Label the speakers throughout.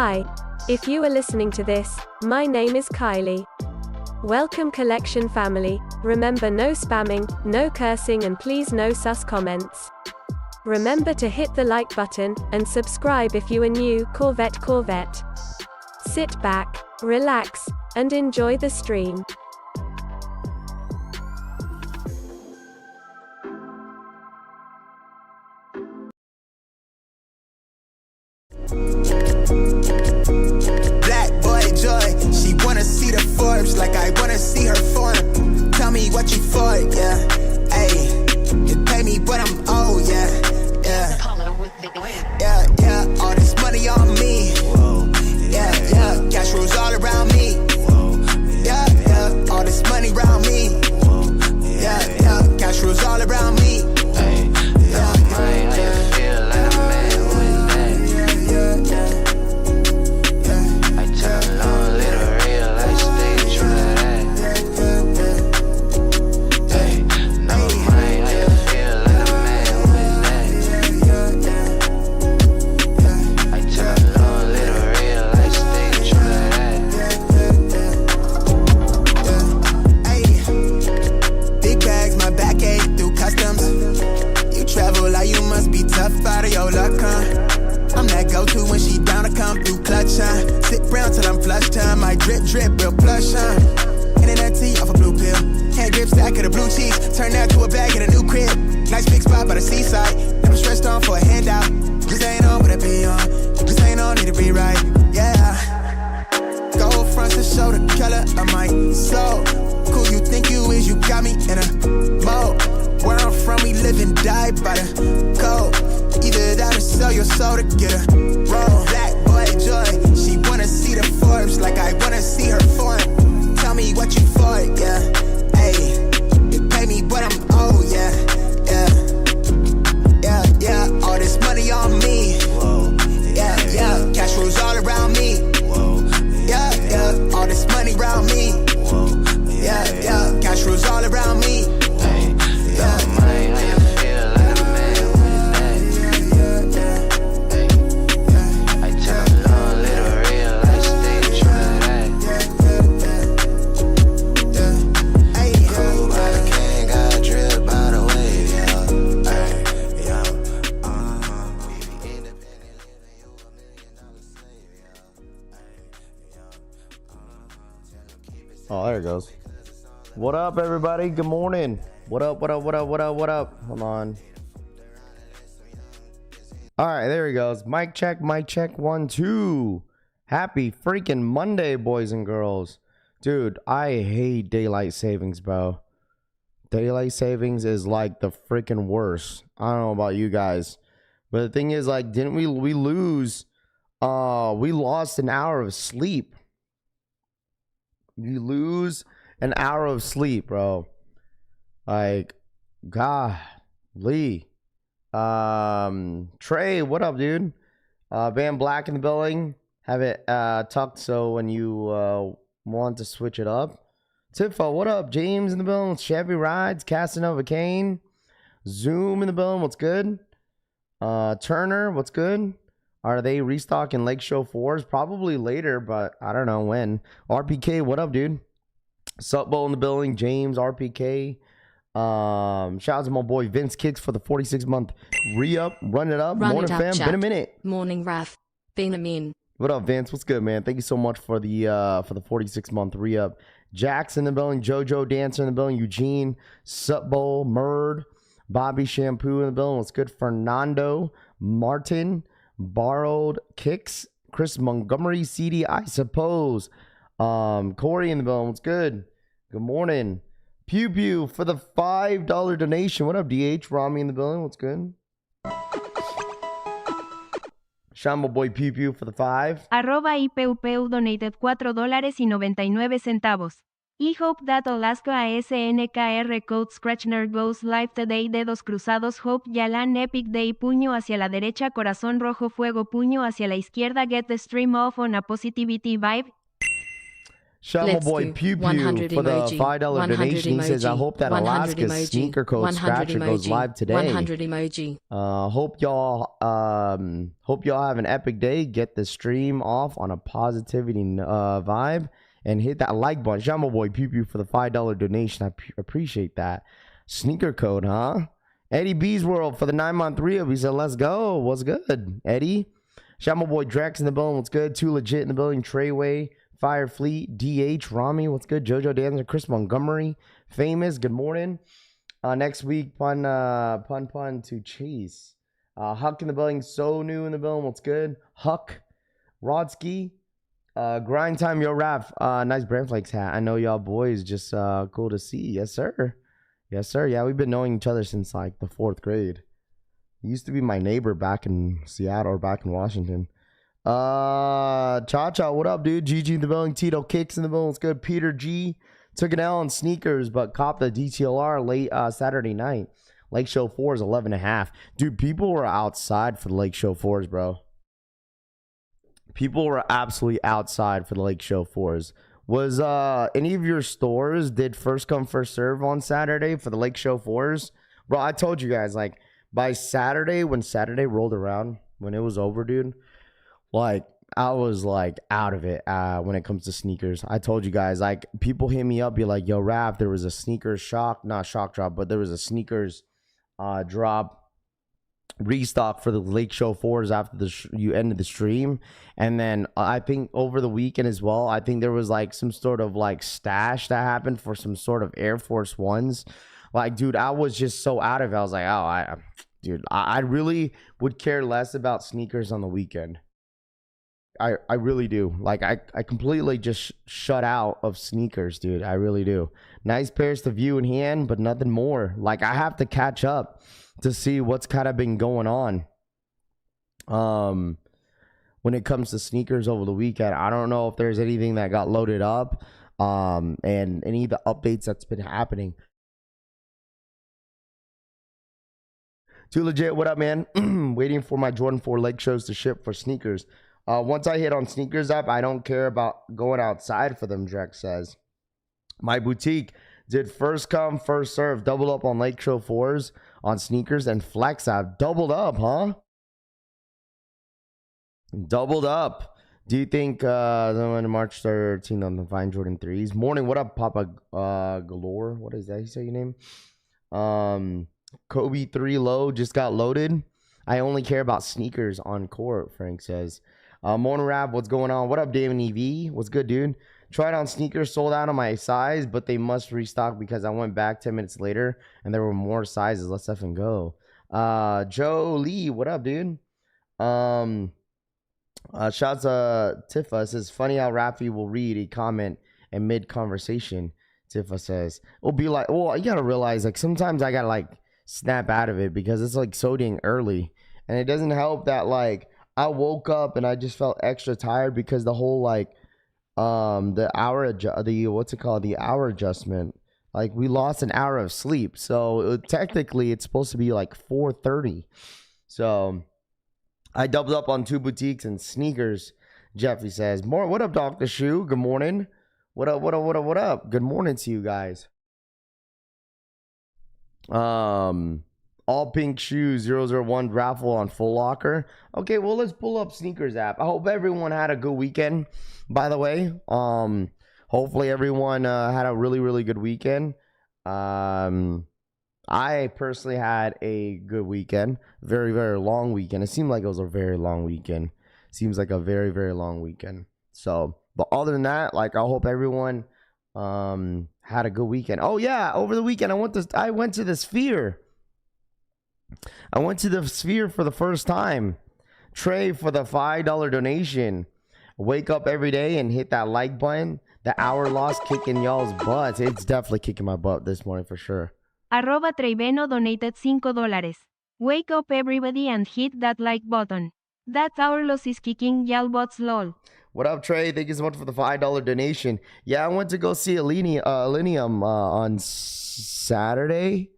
Speaker 1: Hi. If you are listening to this, my name is Kylie. Welcome collection family. Remember, no spamming, no cursing, and please no sus comments. Remember to hit the like button, and subscribe if you are new. Corvette. Sit back, relax, and enjoy the stream.
Speaker 2: Black boy joy, she wanna see the Forbes like I wanna see her form. Tell me what you for, yeah. Ayy, you pay me what I'm owed, yeah. Yeah, all this money on me. Yeah, cash rules all around me. Yeah, all this money around me. Yeah, cash rules all around me. Out of your luck, huh? I'm that go-to when she down to come through clutch, huh? Sit brown till I'm flushed, huh? My drip, real plush, huh? Internet tea off a blue pill. Hand grip stack of the blue cheese. Turn that to a bag in a new crib. Nice big spot by the seaside. Never stressed on for a handout. Just ain't on what it be on. Just ain't on, need to be right, yeah. Gold fronts to show the color of my soul. Cool you think you is, you got me in a mode. Where I'm from, we live and die by the code. Either that or sell your soul to get a roll. Black boy joy, she wanna see the Forbes like I wanna see her form. Tell me what you for, yeah. Ayy, you pay me what I'm owed, yeah. Yeah, all this money on me. Yeah, cash rules all around me. Yeah, all this money around me. Yeah, cash rules all around me.
Speaker 3: Oh, there it goes. What up, everybody? Good morning. What up? Hold on. All right, there he goes. Mic check, 1, 2. Happy freaking Monday, boys and girls. Dude, I hate daylight savings, bro. Daylight savings is like the freaking worst. I don't know about you guys, but the thing is, like, didn't we lose? We lost an hour of sleep. You lose an hour of sleep, bro. Like, golly. Trey, what up, dude? Van Black in the building. Have it tucked so when you want to switch it up. Tifo, what up? James in the building. Chevy Rides. Casanova Kane. Zoom in the building. What's good? Turner, what's good? Are they restocking Lake Show 4s? Probably later, but I don't know when. RPK, what up, dude? Supbo in the building. James, RPK. Shout out to my boy Vince Kicks for the 46-month re-up. Run it up. Morning, fam.
Speaker 4: Chat.
Speaker 3: Been a minute.
Speaker 4: Morning, Raf. Been a min.
Speaker 3: What up, Vince? What's good, man? Thank you so much for the 46-month re-up. Jack's in the building. JoJo Dancer in the building. Eugene. Supbo. Murd. Bobby Shampoo in the building. What's good? Fernando. Martin. Borrowed Kicks, Chris Montgomery, CD, I suppose. Corey in the building. What's good? Good morning. Pew Pew for the $5 donation. What up, DH? Rami in the building. What's good? Shamba boy Pew Pew for the 5.
Speaker 5: @IPUPU donated $4.99. I hope that Alaska ASNKR code Scratch Nerd goes live today. Dedos cruzados. Hope Yalan Epic Day. Puño hacia la derecha. Corazón rojo. Fuego. Puño hacia la izquierda. Get the stream off on a positivity vibe.
Speaker 3: Shamo
Speaker 4: Let's
Speaker 3: boy
Speaker 4: do
Speaker 3: Pew Pew
Speaker 4: 100
Speaker 3: for the
Speaker 4: emoji,
Speaker 3: $5 donation. He says, I
Speaker 4: emoji,
Speaker 3: hope that
Speaker 4: 100
Speaker 3: Alaska
Speaker 4: emoji,
Speaker 3: sneaker code
Speaker 4: 100
Speaker 3: scratcher goes
Speaker 4: emoji,
Speaker 3: live today.
Speaker 4: 100 emoji.
Speaker 3: Hope y'all have an epic day. Get the stream off on a positivity vibe and hit that like button. Shamo boy Pew Pew for the $5 donation. I appreciate that. Sneaker code, huh? Eddie B's World for the 9-month rehab. He said, let's go. What's good, Eddie? Shamo boy Drex in the building. What's good? Too Legit in the building. Treyway, Fire Fleet, DH, Rami. What's good? Jojo Dancer, Chris Montgomery, Famous. Good morning. Next week, pun to Chase. Huck in the building. So new in the building. What's good? Huck, Rodsky, Grind Time. Yo, Raph. Nice Brand Flakes hat. I know y'all boys. Just cool to see. Yes, sir. Yes, sir. Yeah, we've been knowing each other since like the 4th grade. He used to be my neighbor back in Seattle or back in Washington. Cha-Cha, what up, dude? GG in the building. Tito Kicks in the building. It's good. Peter G took an L on sneakers, but copped the DTLR late Saturday night. Lake Show 4 is 11.5. Dude, people were outside for the Lake Show 4s, bro. People were absolutely outside for the Lake Show 4s. Was any of your stores did first come first serve on Saturday for the Lake Show 4s? Bro, I told you guys, like, by Saturday, when Saturday rolled around, when it was over, dude, like, I was, like, out of it when it comes to sneakers. I told you guys, like, people hit me up, be like, yo, Raph, there was a sneakers not shock drop, but there was a sneakers drop restock for the Lake Show 4s after you ended the stream. And then I think over the weekend as well, I think there was like some sort of like stash that happened for some sort of Air Force Ones. Like, dude, I was just so out of it. I was like, oh, I really would care less about sneakers on the weekend. I really do. Like, I completely just shut out of sneakers, dude. I really do. Nice pairs to view in hand, but nothing more. Like, I have to catch up to see what's kind of been going on when it comes to sneakers over the weekend. I don't know if there's anything that got loaded up and any of the updates that's been happening. Too Legit, what up, man? Waiting for my Jordan 4 leg shows to ship for sneakers. Once I hit on sneakers app, I don't care about going outside for them, Drex says. My boutique did first come, first serve, doubled up on Lake Show 4s on sneakers, and Flex app doubled up, huh? Doubled up. Do you think on March 13th on the Fine Jordan 3s? Morning, what up, Papa Galore? What is that? You say your name? Kobe 3 low just got loaded. I only care about sneakers on court, Frank says. Morning Rap, what's going on? What up, David EV? What's good, dude? Tried on sneakers, sold out on my size, but they must restock because I went back 10 minutes later and there were more sizes. Let's effing go. Joe Lee, what up, dude? Shouts Tifa says, funny how Rafi will read a comment in mid-conversation. Tifa says, it'll be like, well, you gotta realize, like, sometimes I gotta, like, snap out of it because it's, like, so dang early. And it doesn't help that, like, I woke up and I just felt extra tired because the whole, like, the hour adjustment, like, we lost an hour of sleep, so technically it's supposed to be like 4:30. So I doubled up on 2 boutiques and sneakers. Jeffrey says, more, what up, Dr. Shoe? Good morning. What up? Good morning to you guys. All pink shoes 001 raffle on Full Locker. Okay, well, let's pull up sneakers app. I hope everyone had a good weekend, by the way. Hopefully everyone had a really, really good weekend. I personally had a good weekend. Very, very long weekend. It seemed like it was a very long weekend. Seems like a very, very long weekend. So, but other than that, like, I hope everyone had a good weekend. Oh yeah, over the weekend I went to the Sphere. I went to the Sphere for the first time. Trey for the $5 donation. Wake up every day and hit that like button. The hour lost kicking y'all's butts. It's definitely kicking my butt this morning for sure.
Speaker 5: @Treiveno donated $5. Wake up everybody and hit that like button. That hour loss is kicking y'all butts, lol.
Speaker 3: What up, Trey? Thank you so much for the $5 donation. Yeah, I went to go see Linium on Saturday.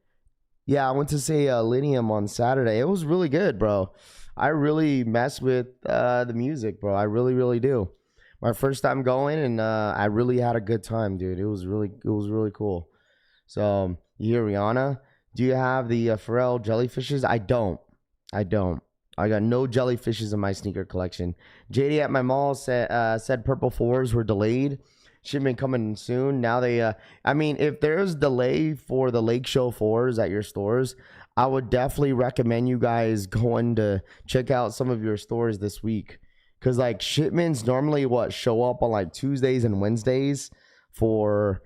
Speaker 3: Yeah, I went to see Linium on Saturday. It was really good, bro. I really mess with the music, bro. I really, really do. My first time going, and I really had a good time, dude. It was really cool. So you hear Rihanna? Do you have the Pharrell jellyfishes? I don't. I got no jellyfishes in my sneaker collection. JD at my mall said purple 4s were delayed. Shipment coming soon. Now they, I mean, if there's delay for the Lake Show 4s at your stores, I would definitely recommend you guys going to check out some of your stores this week. Because, like, shipments normally show up on, like, Tuesdays and Wednesdays for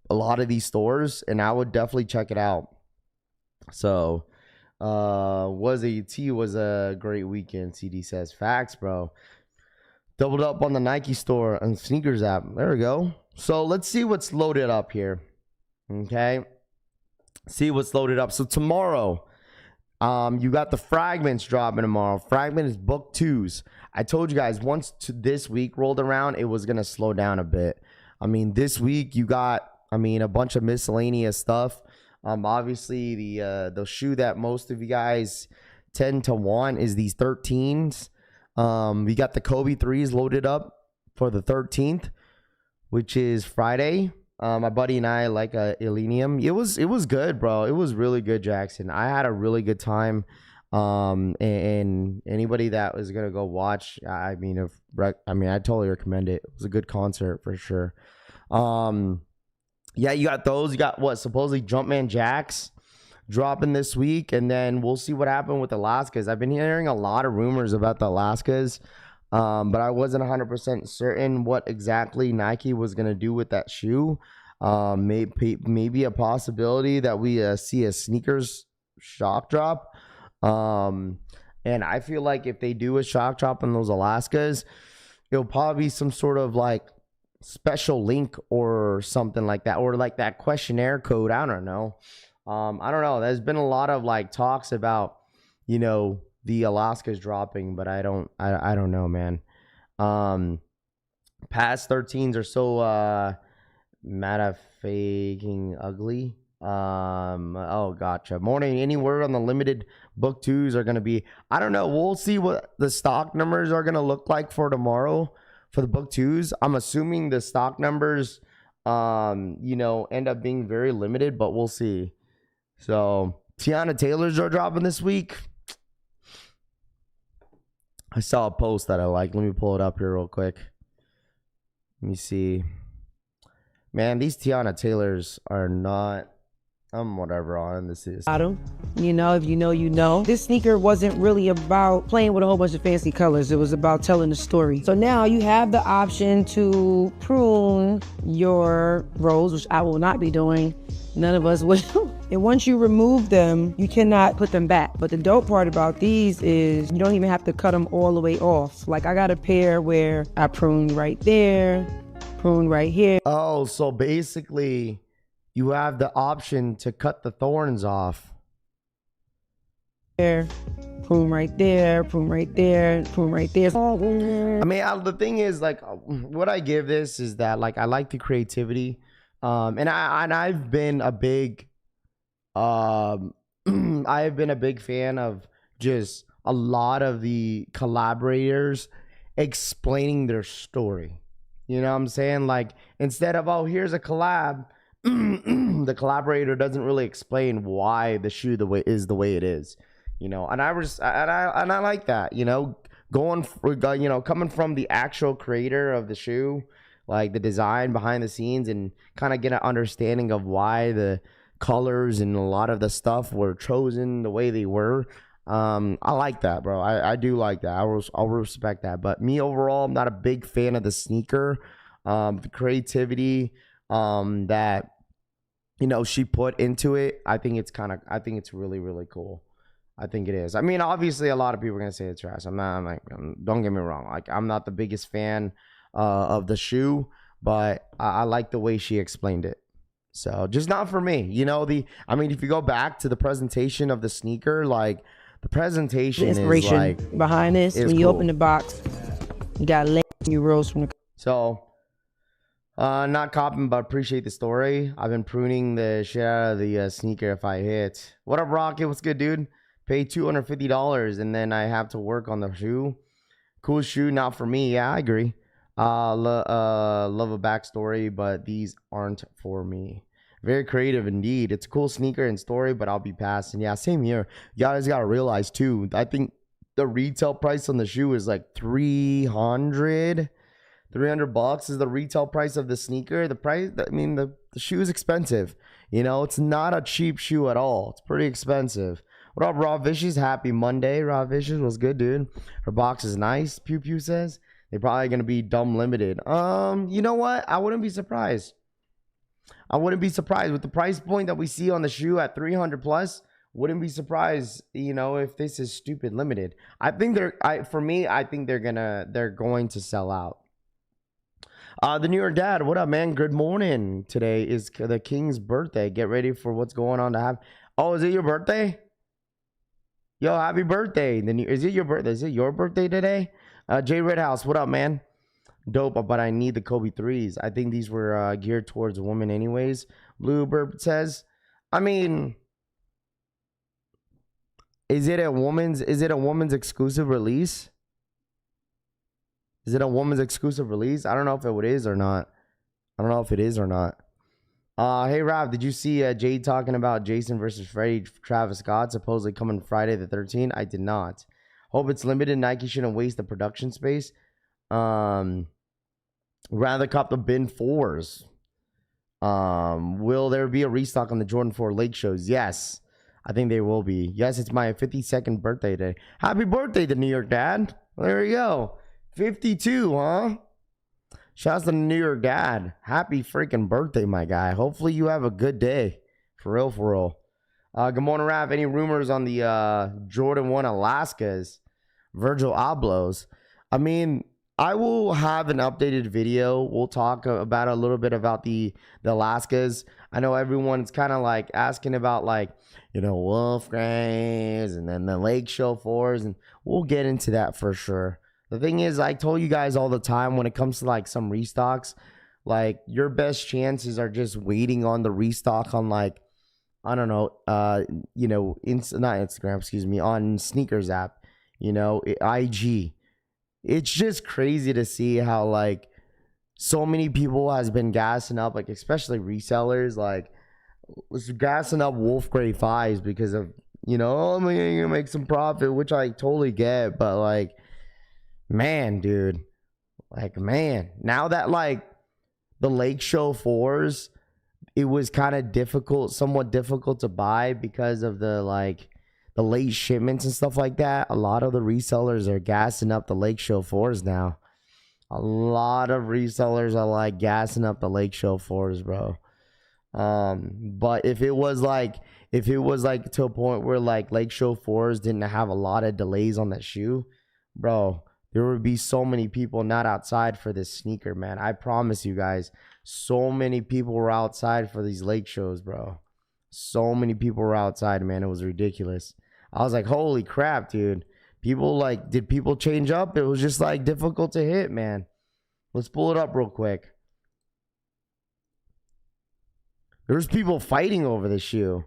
Speaker 3: a lot of these stores. And I would definitely check it out. So, was a great weekend, CD says. Facts, bro. Doubled up on the Nike store and sneakers app. There we go. So, let's see what's loaded up here. Okay. See what's loaded up. So, tomorrow, you got the Fragments dropping tomorrow. Fragment is book 2s. I told you guys once this week rolled around, it was going to slow down a bit. I mean, this week you got, a bunch of miscellaneous stuff. Obviously, the shoe that most of you guys tend to want is these 13s. We got the Kobe 3s loaded up for the 13th, which is Friday. My buddy and I like Illenium. It was good, bro. It was really good, Jackson. I had a really good time. And anybody that was gonna go watch, I totally recommend it. It was a good concert for sure. Yeah, you got those. You got supposedly Jumpman Jacks dropping this week, and then we'll see what happened with Alaska's. I've been hearing a lot of rumors about the Alaska's, but I wasn't 100% certain what exactly Nike was gonna do with that shoe. Maybe a possibility that we see a sneakers shock drop. And I feel like if they do a shock drop on those Alaska's, it'll probably be some sort of like special link or something like that, or like that questionnaire code. I don't know. I don't know. There's been a lot of like talks about, the Alaska's dropping, but I don't know, man. Past 13s are so faking ugly. Gotcha. Morning. Any word on the limited book 2s are gonna be? I don't know. We'll see what the stock numbers are gonna look like for tomorrow for the book 2s. I'm assuming the stock numbers end up being very limited, but we'll see. So Teyana Taylor's are dropping this week. I saw a post that I like. Let me pull it up here real quick. Let me see. Man, these Teyana Taylors are not. Whatever on this is.
Speaker 6: If you know. This sneaker wasn't really about playing with a whole bunch of fancy colors. It was about telling the story. So now you have the option to prune your rows, which I will not be doing. None of us will. And once you remove them, you cannot put them back. But the dope part about these is you don't even have to cut them all the way off. Like I got a pair where I pruned right there, prune right here.
Speaker 3: Oh, so basically you have the option to cut the thorns off.
Speaker 6: There, prune right there, prune right there, prune right there.
Speaker 3: I mean, the thing is, like, what I give this is that, like, I like the creativity, and I've been a big, I've been a big fan of just a lot of the collaborators explaining their story. You know what I'm saying? Like, instead of, oh, here's a collab. The collaborator doesn't really explain why the shoe is the way it is, and I like that, coming from the actual creator of the shoe, like the design behind the scenes, and kind of get an understanding of why the colors and a lot of the stuff were chosen the way they were. I like that, bro. I do like that. I'll respect that. But me overall, I'm not a big fan of the sneaker, the creativity that she put into it. I think it's really, really cool. I think it is. I mean, obviously a lot of people are gonna say it's trash. Don't get me wrong, like I'm not the biggest fan of the shoe, but I like the way she explained it. So just not for me. If you go back to the presentation of the sneaker, like the presentation
Speaker 6: the inspiration
Speaker 3: is like
Speaker 6: behind this. When you open the box, you got you rose from the.
Speaker 3: So not copping, but appreciate the story. I've been pruning the shit out of the sneaker if I hit. What up, Rocket? What's good, dude? Pay $250 and then I have to work on the shoe. Cool shoe, not for me. Yeah, I agree. Love a backstory, but these aren't for me. Very creative indeed. It's a cool sneaker and story, but I'll be passing. Yeah, same here. You guys gotta realize too, I think the retail price on the shoe is like 300 bucks is the retail price of the sneaker. The price, I mean, the shoe is expensive. You know, it's not a cheap shoe at all. It's pretty expensive. What up, Raw Vicious? Happy Monday. Raw Vicious was good, dude. Her box is nice, Pew Pew says. They're probably gonna be dumb limited. You know what? I wouldn't be surprised. I wouldn't be surprised with the price point that we see on the shoe at 300 plus. Wouldn't be surprised, you know, if this is stupid limited. I think for me, I think they're going to sell out. The New York Dad, what up, man? Good morning. Today is the King's birthday. Get ready for what's going on to have. Oh, is it your birthday? Yo, happy birthday. Is it your birthday? Is it your birthday today? Jay Redhouse, what up, man? Dope, but I need the Kobe 3s. I think these were geared towards women anyways. Bluebird says, I mean, is it a woman's exclusive release? Is it a woman's exclusive release? I don't know if it is or not. Hey, Rob, did you see Jade talking about Jason versus Freddie Travis Scott supposedly coming Friday the 13th? I did not. Hope it's limited. Nike shouldn't waste the production space. Rather cop the bin 4s. Will there be a restock on the Jordan 4 Lake shows? Yes. I think they will be. Yes, it's my 52nd birthday today. Happy birthday to New York Dad. There you go. 52, huh? Shouts to the New York Dad. Happy freaking birthday, my guy. Hopefully you have a good day. For real, for real. Good morning, Rav. Any rumors on the Jordan 1 Alaskas? Virgil Ablohs? I mean, I will have an updated video. We'll talk about a little bit about the Alaskas. I know everyone's kind of like asking about like, you know, Wolf Grays and then the Lake Show 4s. And we'll get into that for sure. The thing is, I told you guys all the time when it comes to like some restocks, like your best chances are just waiting on the restock on like, I don't know, you know, not Instagram, excuse me, on Sneakers app, you know, IG. It's just crazy to see how like so many people has been gassing up, like especially resellers, like was gassing up Wolf Gray 5s because of, you know, oh, I'm gonna make some profit, which I totally get, but like, man, dude, like, man, now that like the Lake Show 4s, it was kind of difficult, somewhat difficult to buy because of the like the late shipments and stuff like that. A lot of the resellers are gassing up the Lake Show 4s now. A lot of resellers are like gassing up the Lake Show 4s, bro. But if it was like to a point where like Lake Show 4s didn't have a lot of delays on that shoe, bro, there would be so many people not outside for this sneaker, man. I promise you guys, so many people were outside for these Lake Shows, bro. So many people were outside, man. It was ridiculous. I was like, holy crap, dude. People like, did people change up? It was just like difficult to hit, man. Let's pull it up real quick. There's people fighting over the shoe.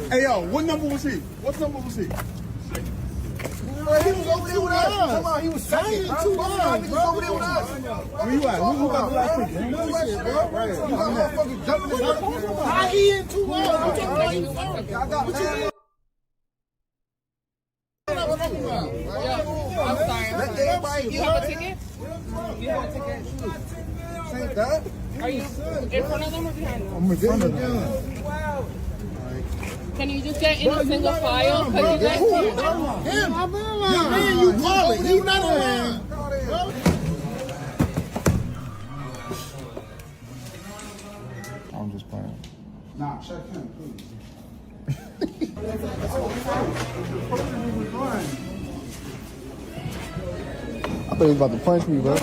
Speaker 7: Hey yo, what number was he? What number was he? He was over there with us. Come on, he was saying 2 hours, bro. Over there with us. Where you at? Who got the last pick? You got motherfuckers jumping in there. How he in 2 hours? I'm talking about he was on. What you mean? I'm sorry. Let everybody
Speaker 8: You have a ticket? You have a ticket?
Speaker 7: Ain't that?
Speaker 8: Are you in front of them or behind them?
Speaker 7: I'm in front of them.
Speaker 8: Can you just get in a single file? Because you guys can't.
Speaker 7: Him. Your man, you call it. He's not around.
Speaker 9: I'm just playing.
Speaker 7: Nah, check him, please.
Speaker 9: I thought he was about to punch me, bro.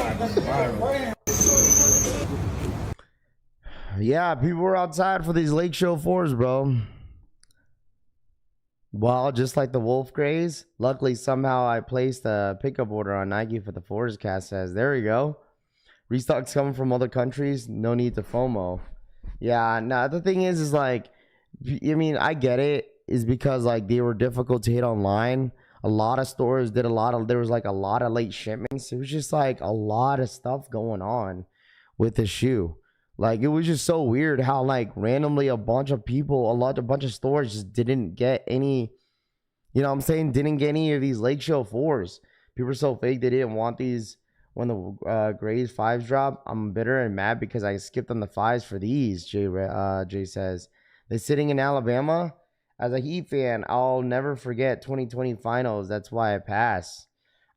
Speaker 3: Yeah, people were outside for these Lake Show 4s, bro. Well, just like the Wolf Grays. Luckily, somehow I placed a pickup order on Nike for the 4s. Cast says, there we go. Restocks coming from other countries. No need to FOMO. Yeah, no, the thing is like, I mean, I get it. Is because like they were difficult to hit online. A lot of stores did there was like a lot of late shipments. It was just like a lot of stuff going on with the shoe. Like, it was just so weird how like randomly a bunch of stores just didn't get any, you know what I'm saying? Didn't get any of these Lake Show 4s. People are so fake they didn't want these when the Grays 5s drop. I'm bitter and mad because I skipped on the 5s for these, Jay says. They're sitting in Alabama. As a Heat fan, I'll never forget 2020 finals. That's why I pass,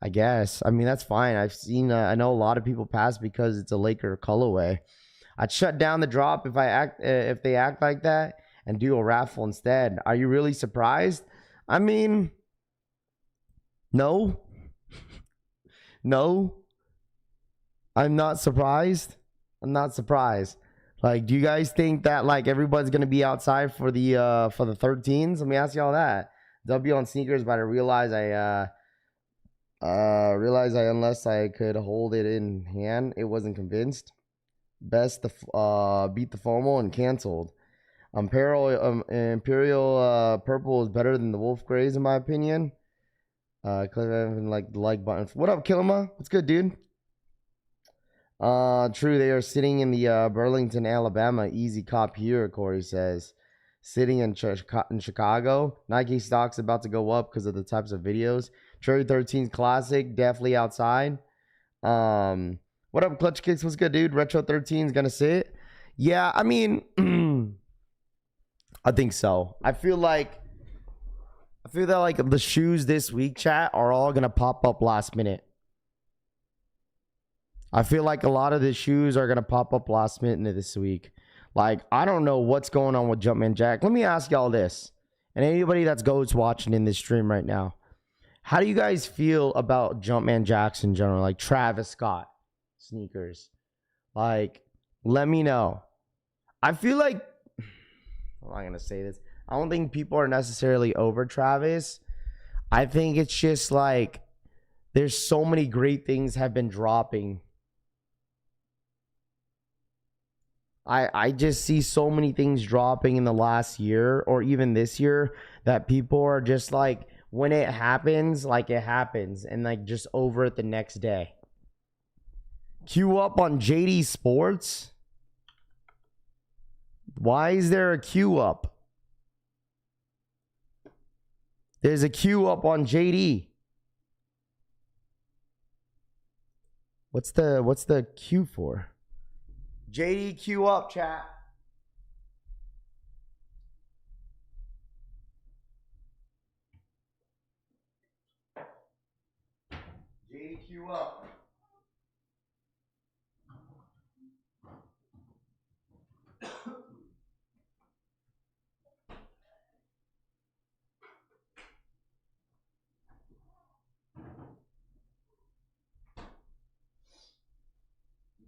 Speaker 3: I guess. I mean, that's fine. I know a lot of people pass because it's a Laker colorway. I'd shut down the drop if they act like that and do a raffle instead. Are you really surprised? I mean, no. No. I'm not surprised. Like, do you guys think that like everybody's gonna be outside for the 13s? Let me ask y'all that. W on sneakers, but I realize unless I could hold it in hand, it wasn't convinced. Best to beat the FOMO and canceled. Imperial purple is better than the Wolf Grays in my opinion. Click like the like button. What up, Kilma? What's good, dude? True, they are sitting in the Burlington, Alabama. Easy cop here, Corey says. Sitting in Chicago. Nike stock's about to go up because of the types of videos. Cherry 13's classic, definitely outside. What up, Clutch Kicks? What's good, dude? Retro 13's gonna sit. Yeah, I mean, I think so. I feel that like the shoes this week, chat, are all gonna pop up last minute. I feel like a lot of the shoes are going to pop up last minute this week. Like, I don't know what's going on with Jumpman Jack. Let me ask y'all this. And anybody that's goes watching in this stream right now. How do you guys feel about Jumpman Jacks in general? Like Travis Scott sneakers. Like, let me know. I feel like, I'm not going to say this. I don't think people are necessarily over Travis. I think it's just like, there's so many great things have been dropping. I just see so many things dropping in the last year or even this year that people are just like, when it happens, like it happens and like just over it the next day. Queue up on Jdsports. Why is there a queue up? There's a queue up on JD. What's the queue for? JD queue up, chat. JD queue up.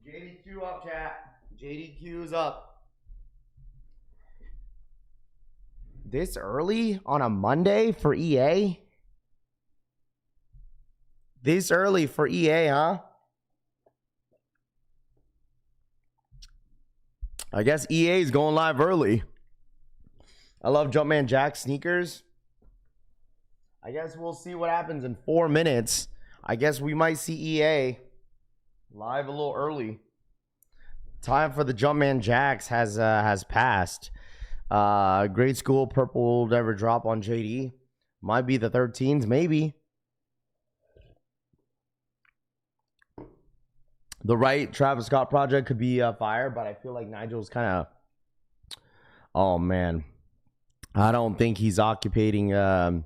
Speaker 3: JDQ up, chat. JDQ's up. This early on a Monday for EA? This early for EA, huh? I guess EA is going live early. I love Jumpman Jack sneakers. I guess we'll see what happens in 4 minutes. I guess we might see EA live a little early. Time for the Jumpman Jacks has passed. Grade school purple will ever drop on JD. Might be the 13s, maybe. The right Travis Scott project could be fire, but I feel like Nigel's kind of. Oh man, I don't think he's occupating. I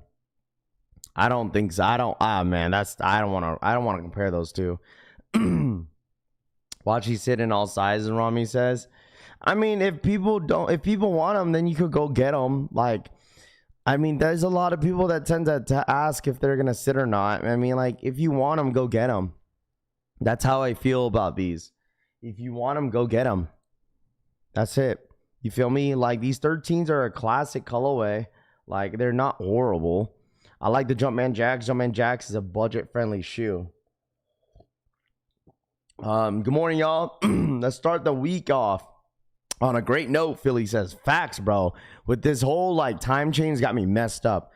Speaker 3: don't think so. I don't want to compare those two. Watch he sit in all sizes, Rami says. I mean, if people want them, then you could go get them. Like, I mean, there's a lot of people that tend to ask if they're gonna sit or not. I mean, like, if you want them, go get them. That's how I feel about these. If you want them, go get them. That's it. You feel me? Like, these 13s are a classic colorway. Like, they're not horrible. I like the Jumpman Jacks. Jumpman Jacks is a budget-friendly shoe. Good morning, y'all. Let's start the week off on a great note. Philly says, facts, bro. With this whole like time change got me messed up.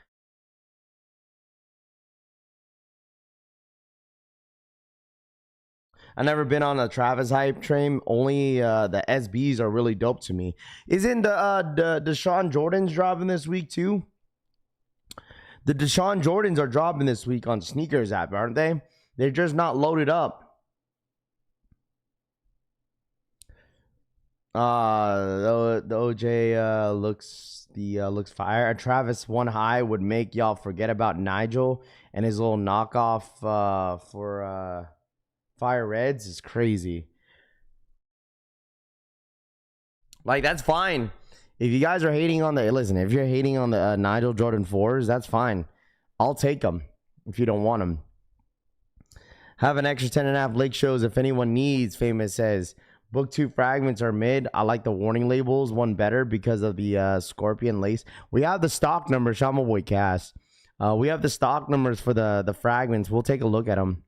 Speaker 3: I never been on a Travis hype train. Only the SBs are really dope to me. Isn't the Deshaun Jordans dropping this week too? The Deshaun Jordans are dropping this week on Sneakers app, aren't they? They're just not loaded up. The OJ looks fire. A Travis one high would make y'all forget about Nigel and his little knockoff for Fire Reds is crazy. Like, that's fine. If you guys are hating on if you're hating on the Nigel Jordan 4s, that's fine. I'll take them if you don't want them. Have an extra 10.5 Lake shows if anyone needs, Famous says. Book 2 fragments are mid. I like the warning labels. One better because of the scorpion lace. We have the stock numbers. Shama Boy Cast. We have the stock numbers for the fragments. We'll take a look at them.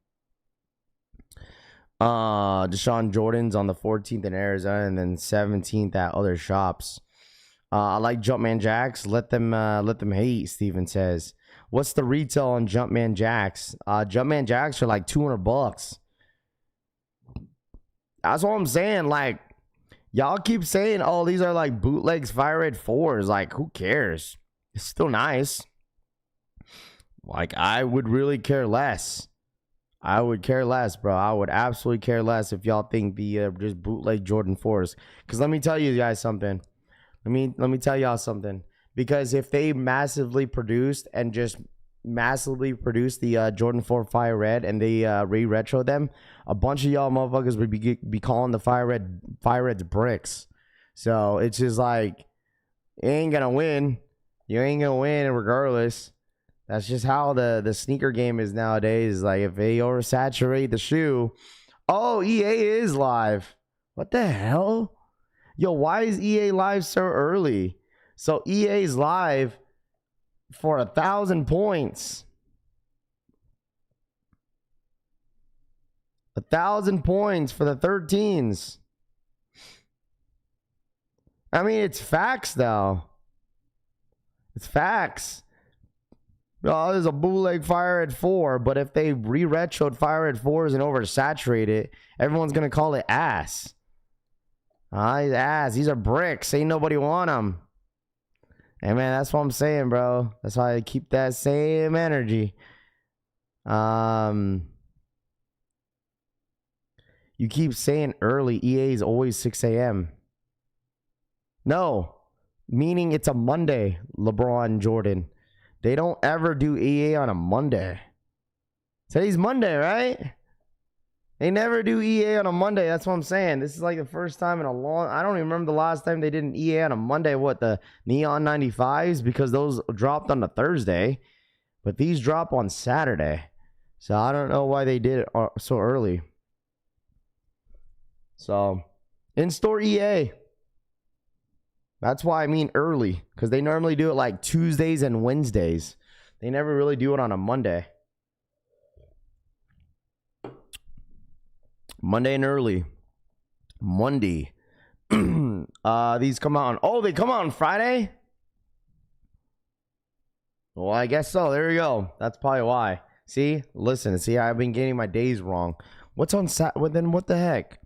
Speaker 3: Deshaun Jordan's on the 14th in Arizona and then 17th at other shops. I like Jumpman Jacks. Let them hate, Steven says. What's the retail on Jumpman Jacks? Jumpman Jacks are like $200. That's what I'm saying. Like, y'all keep saying, oh, these are like bootlegs Fire Red 4s. Like, who cares? It's still nice. Like, I would really care less. I would care less, bro. I would absolutely care less if y'all think the just bootleg Jordan 4s. Because let me tell you guys something. Let me tell y'all something. Because if they massively produced and just massively produced the Jordan 4 Fire Red and they re-retro them, a bunch of y'all motherfuckers would be calling the Fire Reds bricks. So it's just like, you ain't gonna win. You ain't gonna win regardless. That's just how the sneaker game is nowadays. Like, if they oversaturate the shoe. Oh, EA is live. What the hell? Yo, why is EA live so early? So EA's live for 1,000 points. 1,000 points for the 13s. I mean, it's facts, though. It's facts. Oh, there's a bootleg Fire Red 4, but if they re-retroed Fire Red 4s and oversaturate it, everyone's going to call it ass. Ass. These are bricks. Ain't nobody want them. Hey, man, that's what I'm saying, bro. That's why I keep that same energy. You keep saying early. EA is always 6 a.m. No. Meaning it's a Monday, LeBron Jordan. They don't ever do EA on a Monday. Today's Monday, right? They never do EA on a Monday. That's what I'm saying. This is like the first time in a long... I don't even remember the last time they did an EA on a Monday. What, the Neon 95s? Because those dropped on a Thursday. But these drop on Saturday. So I don't know why they did it so early. So, in-store EA. That's why I mean early, because they normally do it like Tuesdays and Wednesdays. They never really do it on a Monday. Monday and early. Monday. These come out on... Oh, they come out on Friday? Well, I guess so. There we go. That's probably why. See? Listen. See, I've been getting my days wrong. What's on Saturday? Well, then what the heck?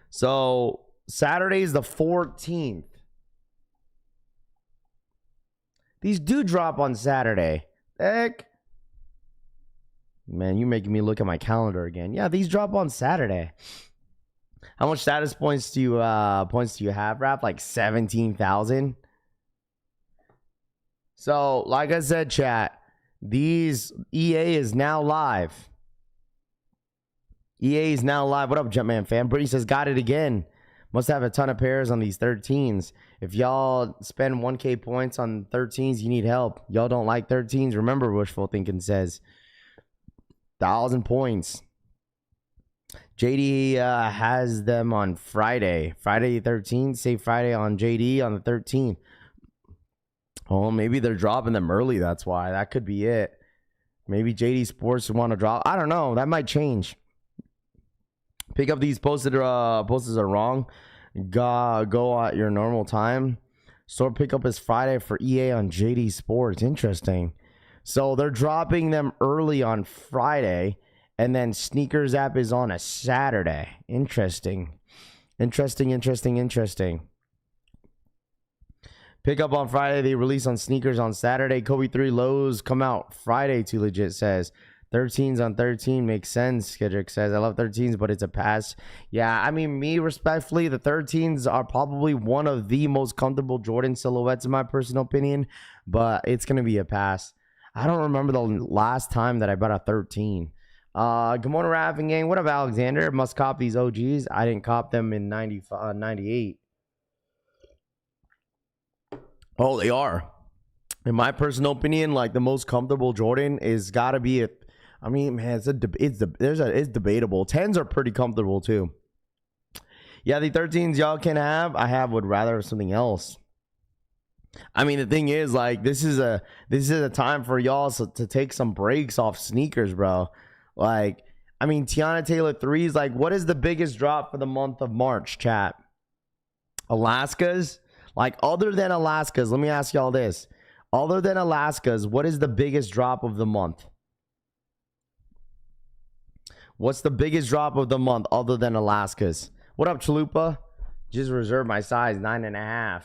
Speaker 3: So... Saturday's the 14th. These do drop on Saturday. Heck. Man, you're making me look at my calendar again. Yeah, these drop on Saturday. How much status points do you have, Rap? Like 17,000. So, like I said, chat, these EA is now live. EA is now live. What up, Jumpman fan? Brittany says, got it again. Must have a ton of pairs on these 13s. If y'all spend 1K points on 13s, you need help. Y'all don't like 13s. Remember, wishful thinking says 1,000 points. JD has them on Friday. Friday 13th. Say Friday on JD on the 13th. Oh, maybe they're dropping them early. That's why. That could be it. Maybe Jdsports want to drop. I don't know. That might change. Pick up these posters are wrong. Go at your normal time. Store pickup is Friday for EA on Jdsports. Interesting. So they're dropping them early on Friday, and then Sneakers app is on a Saturday. Interesting. Pick up on Friday. They release on Sneakers on Saturday. Kobe 3 lows come out Friday, Too Legit says. 13s on 13 makes sense. Kedrick says, I love 13s, but it's a pass. Yeah, I mean, me, respectfully, the 13s are probably one of the most comfortable Jordan silhouettes, in my personal opinion, but it's going to be a pass. I don't remember the last time that I bought a 13. Good morning, Raffing Gang. What up, Alexander? Must cop these OGs. I didn't cop them in 98. Oh, they are. In my personal opinion, like the most comfortable Jordan is got to be I mean, man, it's debatable. 10s are pretty comfortable too. Yeah, the 13s y'all can have. I would rather have something else. I mean, the thing is, like, this is a time for y'all to take some breaks off sneakers, bro. Like, I mean, Teyana Taylor 3s. Like, what is the biggest drop for the month of March, chat? Alaska's. Like, other than Alaska's, let me ask y'all this. Other than Alaska's, what is the biggest drop of the month? What's the biggest drop of the month other than Alaska's? What up, Chalupa? Just reserve my size, 9.5.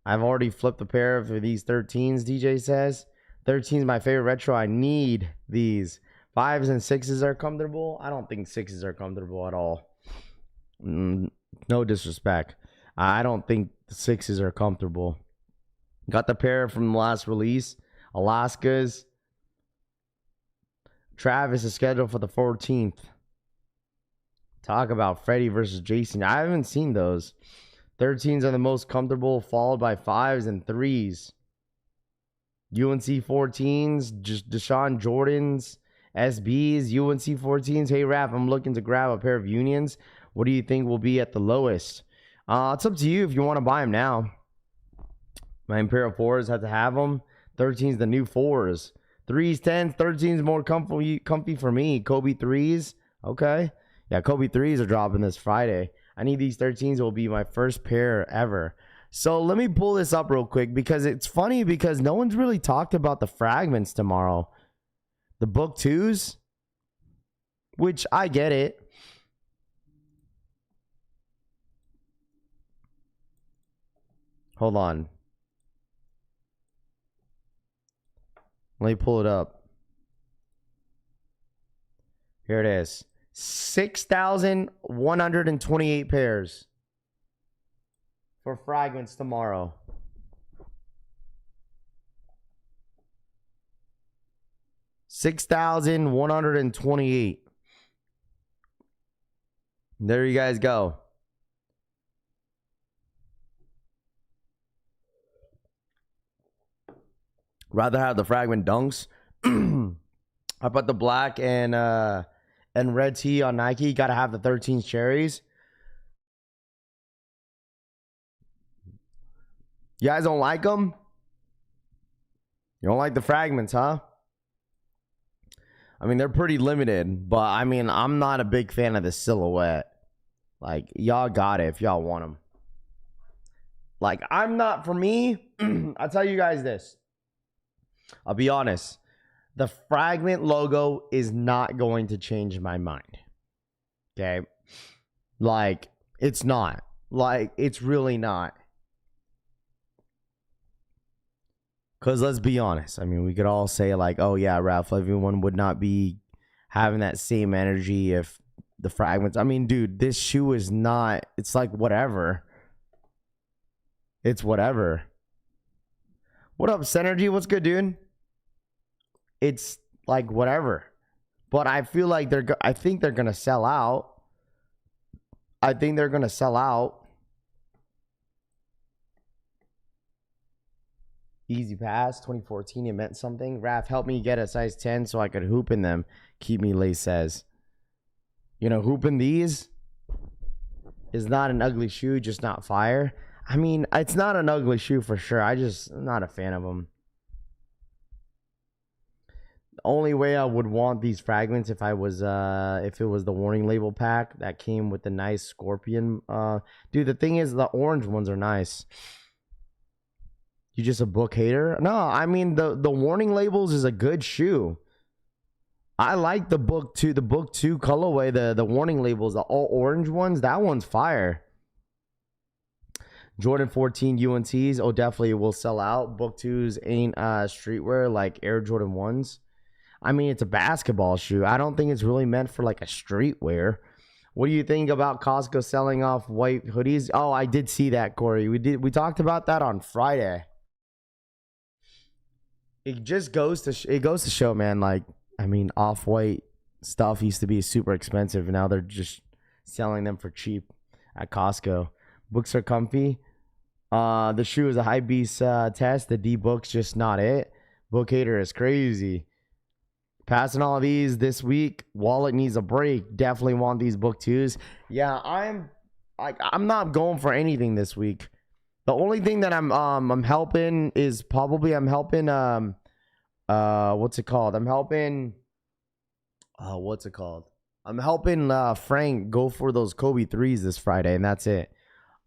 Speaker 3: I've already flipped a pair for these 13s, DJ says. 13s my favorite retro. I need these. 5s and 6s are comfortable. I don't think 6s are comfortable at all. No disrespect. I don't think the 6s are comfortable. Got the pair from the last release. Alaska's. Travis is scheduled for the 14th. Talk about Freddie versus Jason. I haven't seen those. 13s are the most comfortable, followed by 5s and 3s. UNC 14s, just Deshaun Jordans, SBs, UNC 14s. Hey, Raph, I'm looking to grab a pair of Unions. What do you think will be at the lowest? It's up to you if you want to buy them now. My Imperial 4s have to have them. 13s, the new 4s. 3s, 10s, 13s more comfy for me. Kobe 3s. Okay. Yeah, Kobe 3s are dropping this Friday. I need these 13s. It will be my first pair ever. So let me pull this up real quick because it's funny because no one's really talked about the fragments tomorrow. The book 2s, which I get it. Hold on. Let me pull it up. Here it is. 6,128 pairs for fragments tomorrow. $6,128. There you guys go. Rather have the Fragment Dunks. I put the black and red tee on Nike. Gotta have the 13 cherries. You guys don't like them? You don't like the fragments, huh? I mean, they're pretty limited, but I mean, I'm not a big fan of the silhouette. Like, y'all got it if y'all want them. Like, I'm not, for me, I'll tell you guys this. I'll be honest. The Fragment logo is not going to change my mind. Okay? Like, it's not. Like, it's really not. Because let's be honest. I mean, we could all say, like, oh, yeah, Ralph, everyone would not be having that same energy if the fragments. I mean, dude, this shoe is not. It's like whatever. It's whatever. What up, Synergy? What's good, dude? It's like whatever. But I feel like I think they're going to sell out. I think they're going to sell out. Easy pass, 2014, it meant something. Raph, help me get a size 10 so I could hoop in them. Keep me late says. You know, hooping these is not an ugly shoe, just not fire. I mean, it's not an ugly shoe for sure. I'm not a fan of them. The only way I would want these fragments if it was the warning label pack that came with the nice scorpion. Dude, the thing is the orange ones are nice. You just a book hater? No, I mean the warning labels is a good shoe. I like the book 2 colorway, the warning labels, the all orange ones. That one's fire. Jordan 14 UNTs, oh definitely will sell out. Book 2s ain't streetwear like Air Jordan 1s. I mean, it's a basketball shoe. I don't think it's really meant for like a streetwear. What do you think about Costco selling off white hoodies? Oh, I did see that, Corey. We talked about that on Friday. It just goes to show, man. Like, I mean, off-white stuff used to be super expensive, and now they're just selling them for cheap at Costco. Books are comfy. The shoe is a high beast test. The D book's just not it. Book hater is crazy. Passing all of these this week. Wallet needs a break. Definitely want these book 2s. Yeah, I'm not going for anything this week. The only thing that I'm helping is probably what's it called? I'm helping Frank go for those Kobe 3s this Friday, and that's it.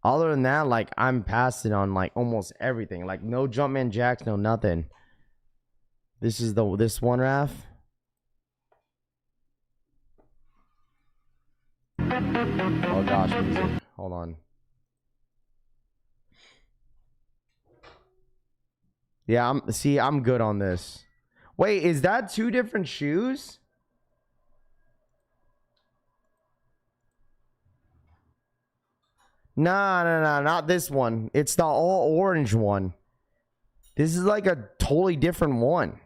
Speaker 3: Other than that, like, I'm passing on like almost everything. Like, no Jumpman Jacks, no nothing. This one, Raph. Oh gosh, music. Hold on. Yeah, I'm good on this. Wait, is that 2 different shoes? Nah, not this one. It's the all orange one. This is like a totally different one.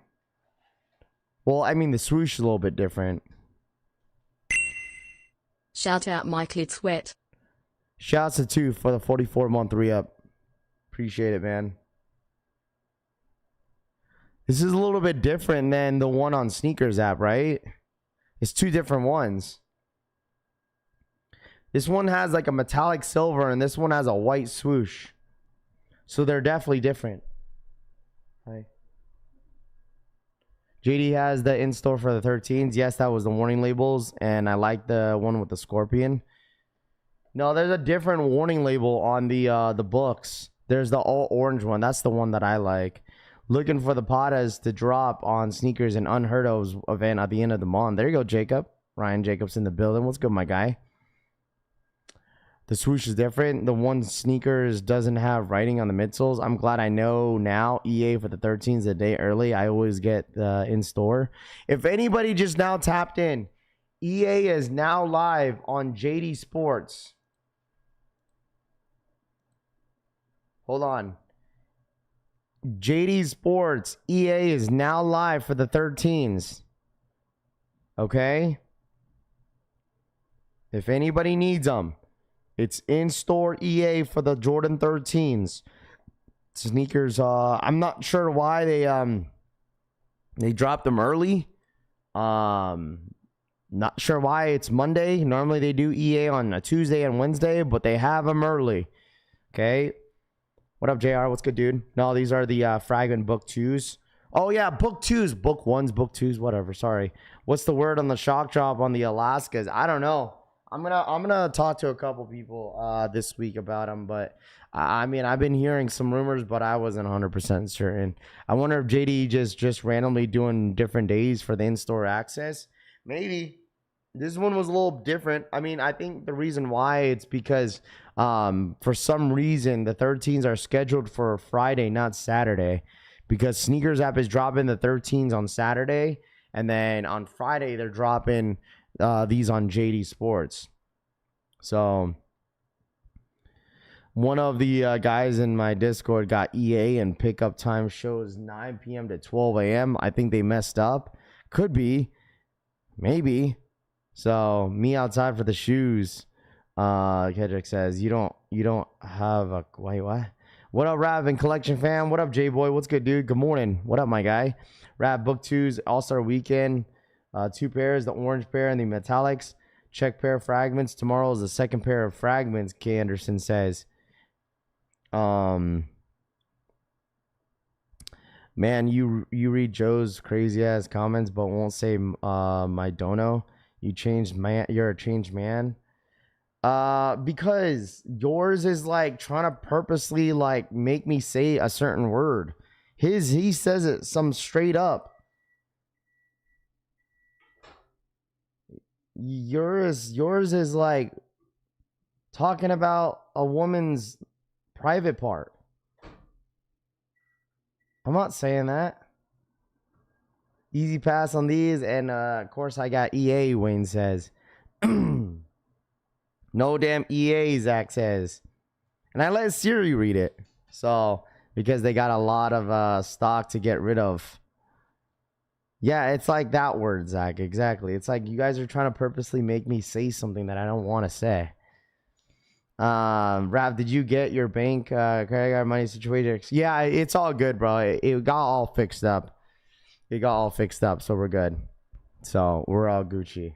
Speaker 3: Well, I mean, the swoosh is a little bit different.
Speaker 4: Shout out Mike Lit Sweat.
Speaker 3: Shouts to 2 for the 44-month re-up. Appreciate it, man. This is a little bit different than the one on Sneakers app, right? It's 2 different ones. This one has like a metallic silver, and this one has a white swoosh. So they're definitely different. Hi. JD has the in-store for the 13s. Yes, that was the warning labels, and I like the one with the scorpion. No, there's a different warning label on the books. There's the all orange one. That's the one that I like. Looking for the Patas to drop on Sneakers and Unheard Of's event at the end of the month. There you go, Jacob. Ryan Jacobs in the building. What's good, my guy? The swoosh is different. The one Sneakers doesn't have writing on the midsoles. I'm glad I know now. EA for the 13s a day early. I always get in store. If anybody just now tapped in, EA is now live on Jdsports. Hold on. Jdsports. EA is now live for the 13s. Okay? If anybody needs them. It's in-store EA for the Jordan 13s. Sneakers, I'm not sure why they dropped them early. Not sure why it's Monday. Normally they do EA on a Tuesday and Wednesday, but they have them early. Okay. What up, JR? What's good, dude? No, these are the Fragment book 2s. Oh yeah, book 2s, book 1s, book 2s, whatever. Sorry. What's the word on the shock drop on the Alaskas? I don't know. I'm gonna talk to a couple people this week about them, but I mean, I've been hearing some rumors, but I wasn't 100% certain. I wonder if JD just randomly doing different days for the in-store access. Maybe. This one was a little different. I mean, I think the reason why it's because for some reason the 13s are scheduled for Friday, not Saturday, because Sneakers app is dropping the 13s on Saturday, and then on Friday they're dropping these on Jdsports. So one of the guys in my Discord got EA and pickup time shows 9 p.m. to 12 a.m. I think they messed up. Could be. Maybe. So me outside for the shoes. Kedrick says you don't have a wait, what? What up, Rav and Collection fam? What up, J Boy? What's good, dude? Good morning. What up, my guy? Rav book 2s All-Star weekend. 2 pairs, the orange pair and the metallics. Check pair of fragments. Tomorrow is the second pair of fragments, K. Anderson says. Man, you read Joe's crazy ass comments, but won't say my dono. You changed man. You're a changed man. Because yours is like trying to purposely like make me say a certain word. He says it some straight up. Yours is like talking about a woman's private part. I'm not saying that. Easy pass on these, and of course I got EA, Wayne says. No damn EA, Zach says. And I let Siri read it. So, because they got a lot of stock to get rid of. Yeah, it's like that word, Zach. Exactly. It's like you guys are trying to purposely make me say something that I don't want to say. Rav, did you get your bank credit card money situation? Yeah, it's all good, bro. It got all fixed up. It got all fixed up, so we're good. So we're all Gucci.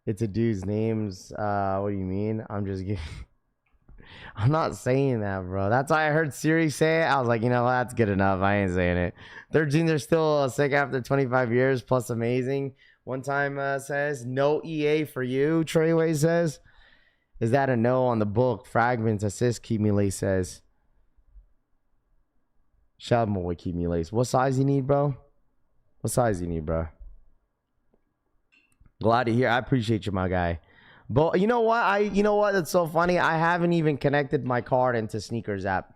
Speaker 3: It's a dude's names. What do you mean? I'm just kidding. I'm not saying that, bro. That's why I heard Siri say it. I was like, you know what? That's good enough. I ain't saying it. 13 are still sick after 25 years plus amazing. One time says no EA for you. Treyway says, is that a no on the book? Fragments assist. Keep me lace says. Shout out boy, keep me lace. What size you need, bro? What size you need, bro? Glad to hear. I appreciate you, my guy. But you know what? You know what? It's so funny. I haven't even connected my card into Sneakers app.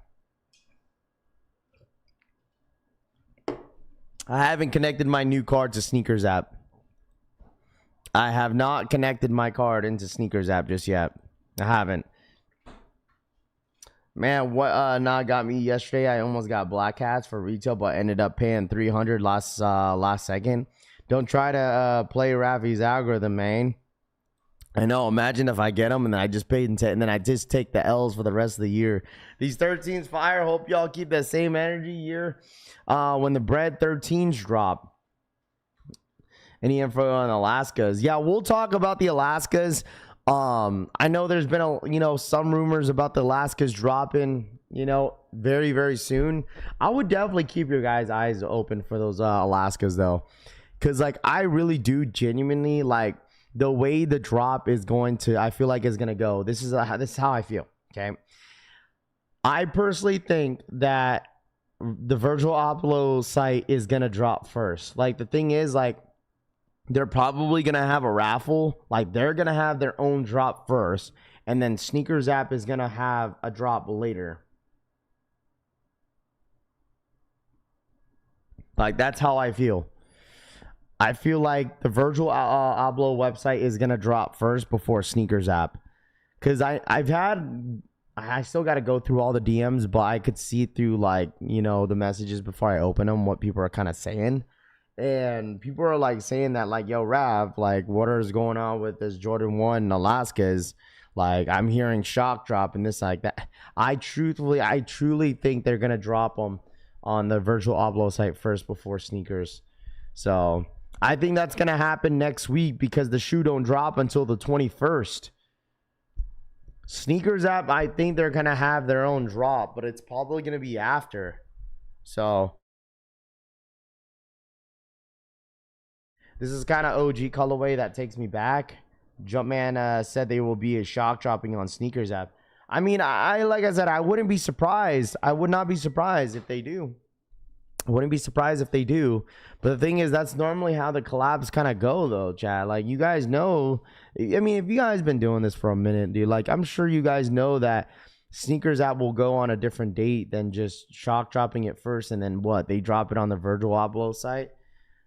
Speaker 3: I haven't connected my new card to Sneakers app. I have not connected my card into Sneakers app just yet. I haven't. Man, what not got me yesterday? I almost got black hats for retail, but ended up paying $300 last second. Don't try to play Rafi's algorithm, man. I know. Imagine if I get them and then I just paid and then I just take the L's for the rest of the year. These 13s fire. Hope y'all keep that same energy year. When the bread 13s drop. Any info on Alaskas? Yeah, we'll talk about the Alaskas. I know there's been some rumors about the Alaskas dropping, very, very soon. I would definitely keep your guys' eyes open for those Alaskas though. Cause I really do genuinely like the way the drop is going to, I feel like is going to go. This is how I feel. Okay. I personally think that the Virgil Abloh site is going to drop first. The thing is they're probably going to have a raffle. They're going to have their own drop first. And then Sneakers app is going to have a drop later. That's how I feel. I feel like the Virgil Abloh website is going to drop first before Sneakers app. Because I still got to go through all the DMs, but I could see through the messages before I open them, what people are kind of saying. And people are saying that yo, Rav, what is going on with this Jordan 1 Alaskas? I'm hearing shock drop and this that. I truly think they're going to drop them on the Virgil Abloh site first before Sneakers. So I think that's going to happen next week because the shoe don't drop until the 21st. Sneakers app, I think they're going to have their own drop, but it's probably going to be after. So this is kind of OG colorway that takes me back. Jumpman said they will be a shock dropping on Sneakers app. I mean, like I said, I wouldn't be surprised. I would not be surprised if they do. I wouldn't be surprised if they do. But the thing is, that's normally how the collabs kind of go, though, Chad. You guys know. I mean, if you guys been doing this for a minute, dude, I'm sure you guys know that Sneakers app will go on a different date than just shock dropping it first. And then what? They drop it on the Virgil Abloh site.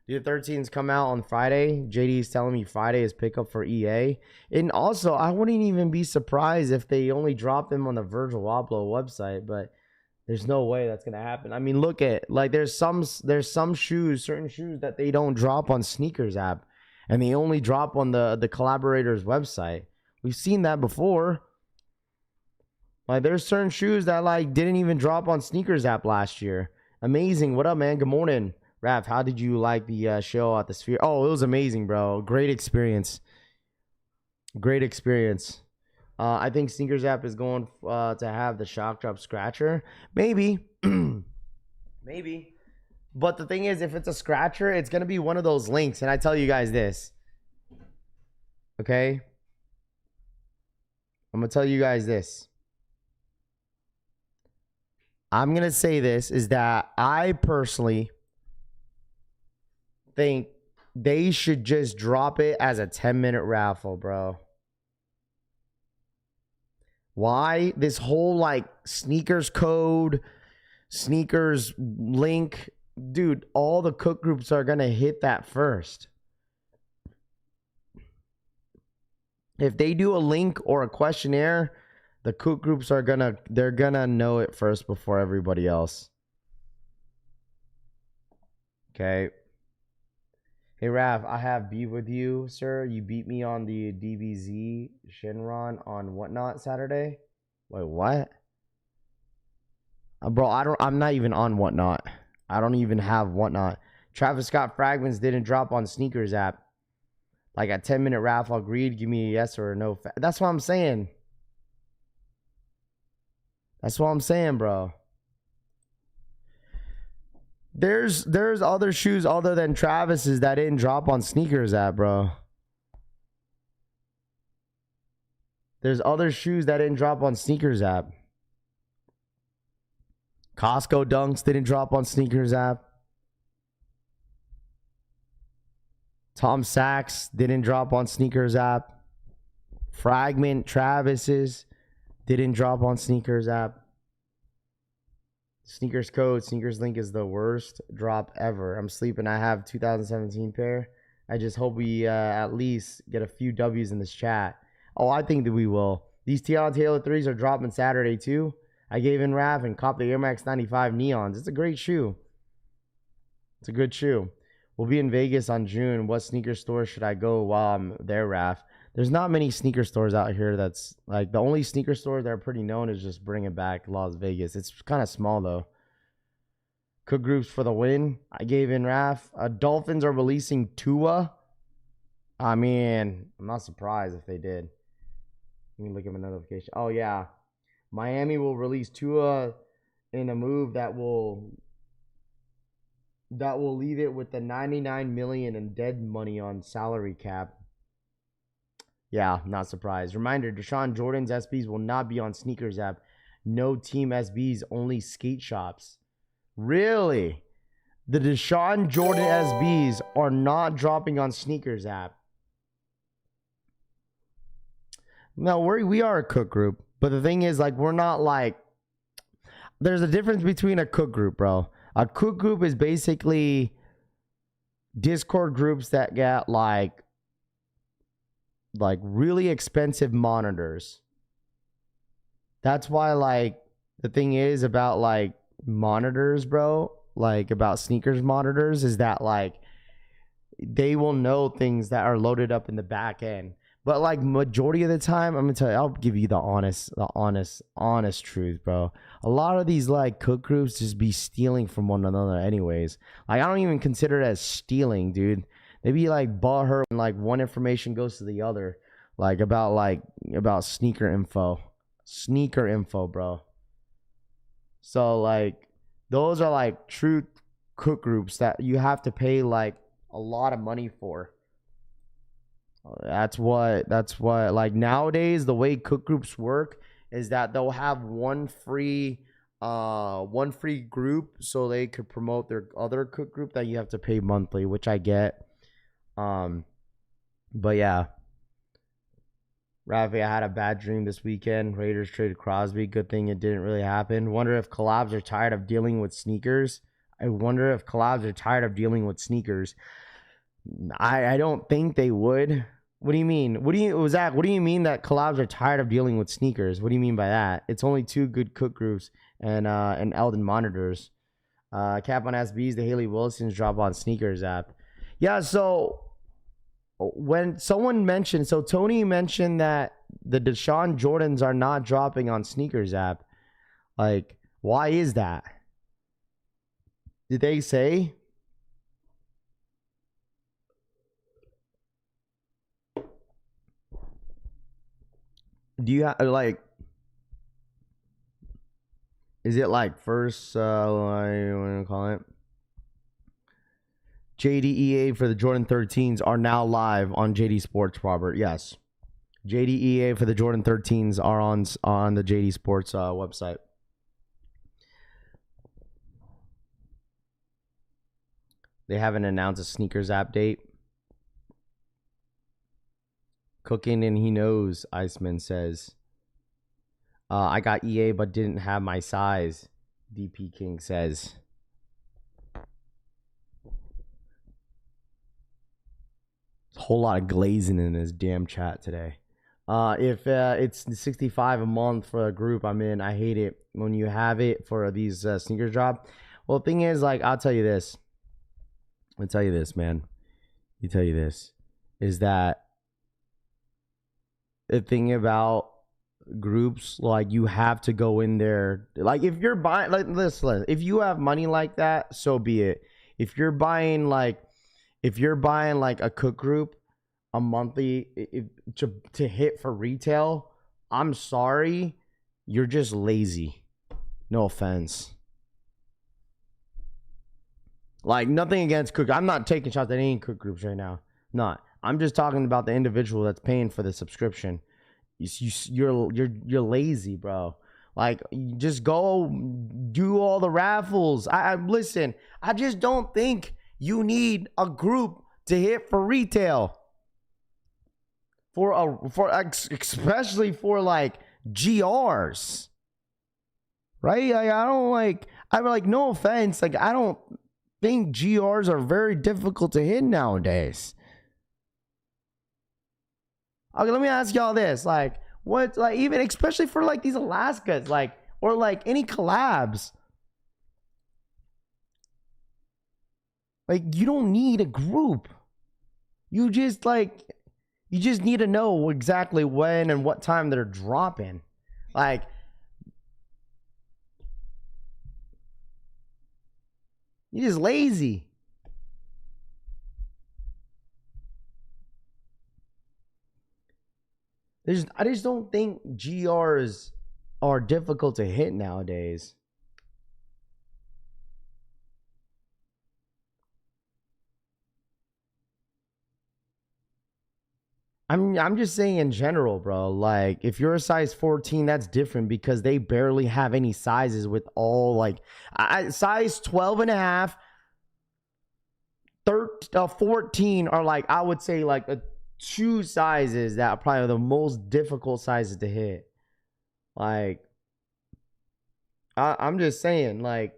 Speaker 3: The 13s come out on Friday. JD is telling me Friday is pickup for EA. And also, I wouldn't even be surprised if they only drop them on the Virgil Abloh website. But there's no way that's gonna happen. I mean, look at there's some shoes, certain shoes that they don't drop on Sneakers app, and they only drop on the collaborator's website. We've seen that before. There's certain shoes that didn't even drop on Sneakers app last year. Amazing. What up, man? Good morning. Raph, how did you like the show at the Sphere? Oh, it was amazing, bro. Great experience. Great experience. I think Sneakers app is going to have the shock drop scratcher. Maybe. Maybe. But the thing is, if it's a scratcher, it's going to be one of those links. And I tell you guys this. Okay? I'm going to tell you guys this. I'm going to say this is that I personally think they should just drop it as a 10-minute raffle, bro. Why? This whole like sneakers code, sneakers link, dude, all the cook groups are going to hit that first. If they do a link or a questionnaire, the cook groups are they're gonna know it first before everybody else. Okay. Hey Rav, I have beef with you, sir. You beat me on the DBZ Shenron on Whatnot Saturday. Wait, what? Bro, I'm not even on Whatnot. I don't even have Whatnot. Travis Scott Fragments didn't drop on Sneakers app. Like a 10-minute raffle, agreed. Give me a yes or a no. That's what I'm saying. That's what I'm saying, bro. There's other shoes other than Travis's that didn't drop on Sneakers app, bro. There's other shoes that didn't drop on Sneakers app. Costco Dunks didn't drop on Sneakers app. Tom Sachs didn't drop on Sneakers app. Fragment Travis's didn't drop on Sneakers app. Sneakers code, Sneakers link is the worst drop ever. I'm sleeping. I have 2017 pair. I just hope we at least get a few W's in this chat. Oh, I think that we will. These Teyana Taylor 3s are dropping Saturday too. I gave in Rav and copped the Air Max 95 Neons. It's a great shoe. It's a good shoe. We'll be in Vegas on June. What sneaker store should I go while I'm there, Rav? There's not many sneaker stores out here that's like, the only sneaker stores that are pretty known is just Bring It Back Las Vegas. It's kind of small though. Cook groups for the win. I gave in Raf. Dolphins are releasing Tua. I mean, I'm not surprised if they did. Let me look at my notification. Oh yeah. Miami will release Tua in a move that will leave it with the $99 million in dead money on salary cap. Yeah, not surprised. Reminder, Deshaun Jordan's SBs will not be on Sneakers app. No team SBs, only skate shops. Really? The Deshaun Jordan SBs are not dropping on Sneakers app. No, we are a cook group. But the thing is, like, we're not like... There's a difference between a cook group, bro. A cook group is basically Discord groups that get, like really expensive monitors. That's why, like, the thing is about, like, monitors, bro, like, about sneakers monitors is that, like, they will know things that are loaded up in the back end. But, like, majority of the time, I'm gonna tell you, I'll give you the honest truth, bro. A lot of these, like, cook groups just be stealing from one another anyways. Like, I don't even consider it as stealing, dude. They be, like, butthurt when, like, one information goes to the other. Like, about sneaker info. Sneaker info, bro. So, like, those are, like, true cook groups that you have to pay, like, a lot of money for. That's what, like, nowadays, the way cook groups work is that they'll have one free group so they could promote their other cook group that you have to pay monthly, which I get. But yeah. Rafi, I had a bad dream this weekend. Raiders traded Crosby. Good thing it didn't really happen. Wonder if collabs are tired of dealing with sneakers. I don't think they would. What do you mean? What do you mean that collabs are tired of dealing with sneakers? What do you mean by that? It's only two good cook groups and Eldon monitors. Cap on SBs, the Haley Wilson's drop on Sneakers app. Yeah, so when someone mentioned, so Tony mentioned that the Deshaun Jordans are not dropping on Sneakers app. Like, why is that? Did they say? Do you have, like, Is it like first, what do you want to call it? JDEA for the Jordan 13s are now live on Jdsports, Robert. Yes. JDEA for the Jordan 13s are on the Jdsports website. They haven't announced a sneakers app date. Cooking and he knows, Iceman says. I got EA but didn't have my size, DP King says. A whole lot of glazing in this damn chat today. If it's $65 a month for a group I'm in, I hate it when you have it for these sneakers drop. Well, the thing is, like, I'll tell you this, man. Is that the thing about groups, like, you have to go in there. Like, if you're buying, like, listen, if you have money like that, so be it. If you're buying like a cook group, a monthly to hit for retail, I'm sorry, you're just lazy. No offense. Like, nothing against cook. I'm not taking shots at any cook groups right now. Not. I'm just talking about the individual that's paying for the subscription. You're lazy, bro. Like, just go do all the raffles. I listen. I just don't think you need a group to hit for retail. Especially for like GRs, right? Like, I'm like, no offense, like, I don't think GRs are very difficult to hit nowadays. Okay, let me ask y'all this, like, what, like, even especially for like these Alaskas, like, or like any collabs, like, you don't need a group. You just need to know exactly when and what time they're dropping. Like, you're just lazy. I just don't think GRs are difficult to hit nowadays. I'm just saying in general, bro. Like, if you're a size 14, that's different because they barely have any sizes with all, like, size 12 and a half, 14 are, like, I would say, like, two sizes that are probably the most difficult sizes to hit. Like, I'm just saying, like,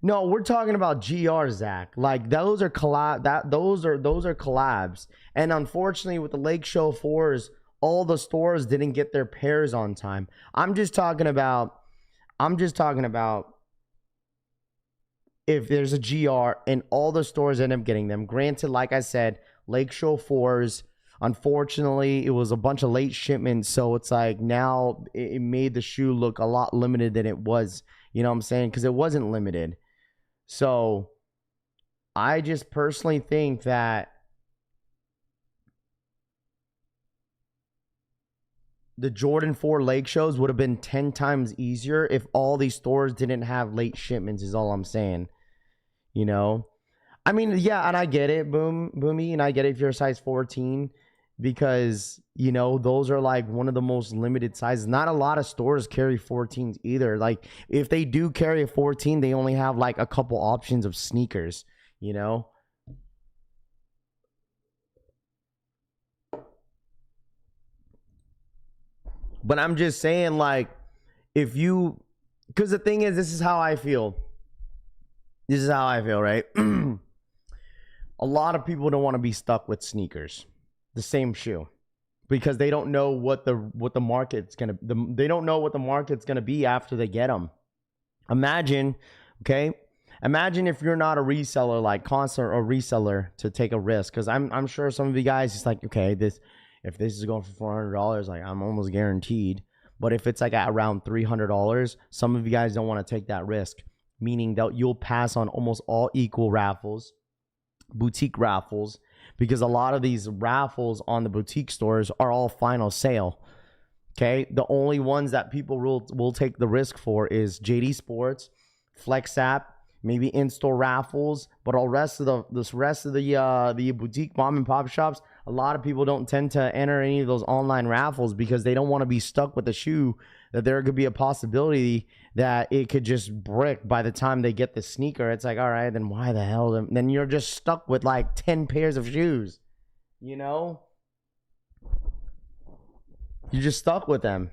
Speaker 3: no, we're talking about GR, Zach. Like, those are those are collabs. And unfortunately, with the Lake Show 4s, all the stores didn't get their pairs on time. I'm just talking about if there's a GR and all the stores end up getting them. Granted, like I said, Lake Show 4s, unfortunately, it was a bunch of late shipments. So it's like, now it made the shoe look a lot limited than it was. You know what I'm saying? Because it wasn't limited. So I just personally think that the Jordan 4 Lake shows would have been 10 times easier if all these stores didn't have late shipments, is all I'm saying. You know? I mean, yeah, and I get it, Boomy, and I get it if you're a size 14, because, you know, those are like one of the most limited sizes. Not a lot of stores carry 14s either. Like, if they do carry a 14, they only have like a couple options of sneakers, you know? But I'm just saying, like, if you, because the thing is, this is how I feel. This is how I feel, right? A lot of people don't want to be stuck with sneakers, the same shoe, because they don't know what the market's gonna. They don't know what the market's gonna be after they get them. Imagine, okay? Imagine if you're not a reseller, like Constant or Reseller, to take a risk, because I'm sure some of you guys just like, okay, if this is going for $400, like, I'm almost guaranteed. But if it's like at around $300, some of you guys don't want to take that risk, meaning that you'll pass on almost all equal raffles, boutique raffles, because a lot of these raffles on the boutique stores are all final sale. Okay, the only ones that people will take the risk for is Jdsports, Flex App, maybe in-store raffles, but all rest of the boutique mom and pop shops, a lot of people don't tend to enter any of those online raffles because they don't want to be stuck with a shoe that there could be a possibility that it could just brick by the time they get the sneaker. It's like, all right, then why the hell? Then you're just stuck with like 10 pairs of shoes, you know? You're just stuck with them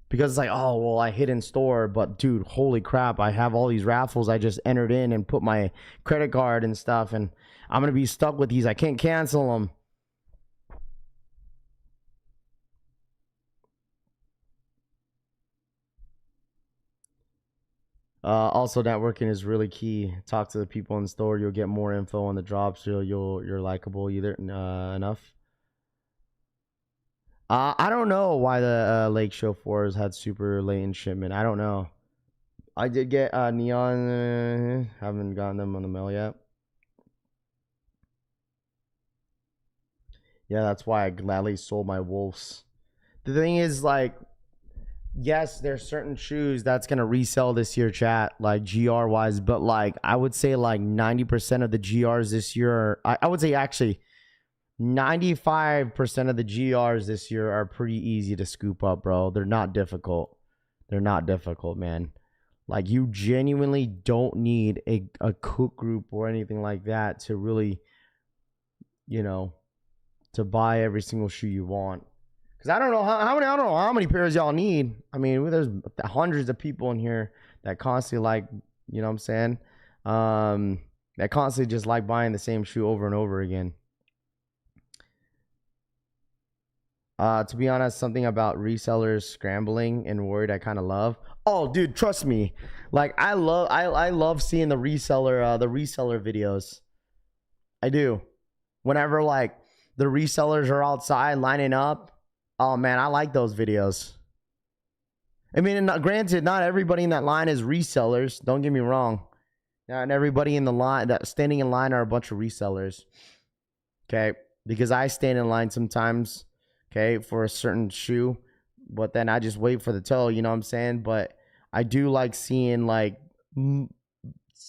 Speaker 3: because it's like, oh, well, I hit in store, but dude, holy crap, I have all these raffles I just entered in and put my credit card and stuff, and I'm going to be stuck with these. I can't cancel them. Also, networking is really key. Talk to the people in the store. You'll get more info on the drops. You're likable either enough. I don't know why the Lake Show 4s had super late in shipment. I don't know. I did get neon. Haven't gotten them on the mail yet. Yeah, that's why I gladly sold my Wolves. The thing is, like, yes, there's certain shoes that's gonna resell this year, chat, like GR wise, but like I would say like 90% of the GRs this year I would say actually 95% of the GRs this year are pretty easy to scoop up, bro. They're not difficult. They're not difficult, man. Like, you genuinely don't need a cook group or anything like that to really, you know, to buy every single shoe you want. Because I don't know how many pairs y'all need. I mean, there's hundreds of people in here that constantly like, you know what I'm saying? That constantly just like buying the same shoe over and over again. To be honest, something about resellers scrambling and worried I kind of love. Oh, dude, trust me. Like, I love seeing the reseller videos. I do. Whenever like the resellers are outside lining up, oh man, I like those videos. I mean, granted, not everybody in that line is resellers. Don't get me wrong. Not everybody in the line that standing in line are a bunch of resellers. Okay, because I stand in line sometimes. Okay, for a certain shoe, but then I just wait for the toe, you know what I'm saying? But I do like seeing, like,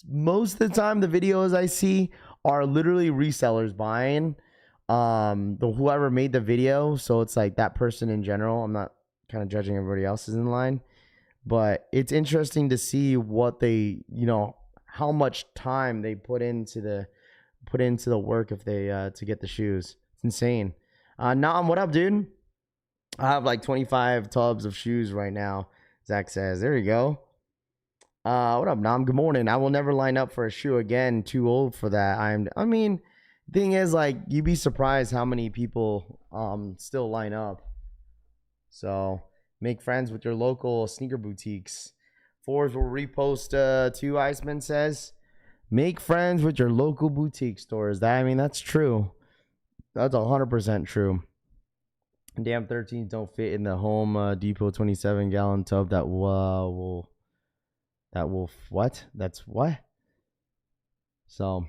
Speaker 3: most of the time the videos I see are literally resellers buying whoever made the video. So it's like that person in general. I'm not kind of judging everybody else is in line, but it's interesting to see what they, you know, how much time they put into the work if they to get the shoes. It's insane. Nam, what up, dude? I have like 25 tubs of shoes right now. Zach says, there you go. What up, Nam? Good morning. I will never line up for a shoe again. Too old for that. I mean, thing is, like, you'd be surprised how many people still line up. So make friends with your local sneaker boutiques. Fours will repost too, Iceman says. Make friends with your local boutique stores. That's true. That's 100% true. Damn 13s don't fit in the Home Depot 27-gallon tub that will what? That's what? So,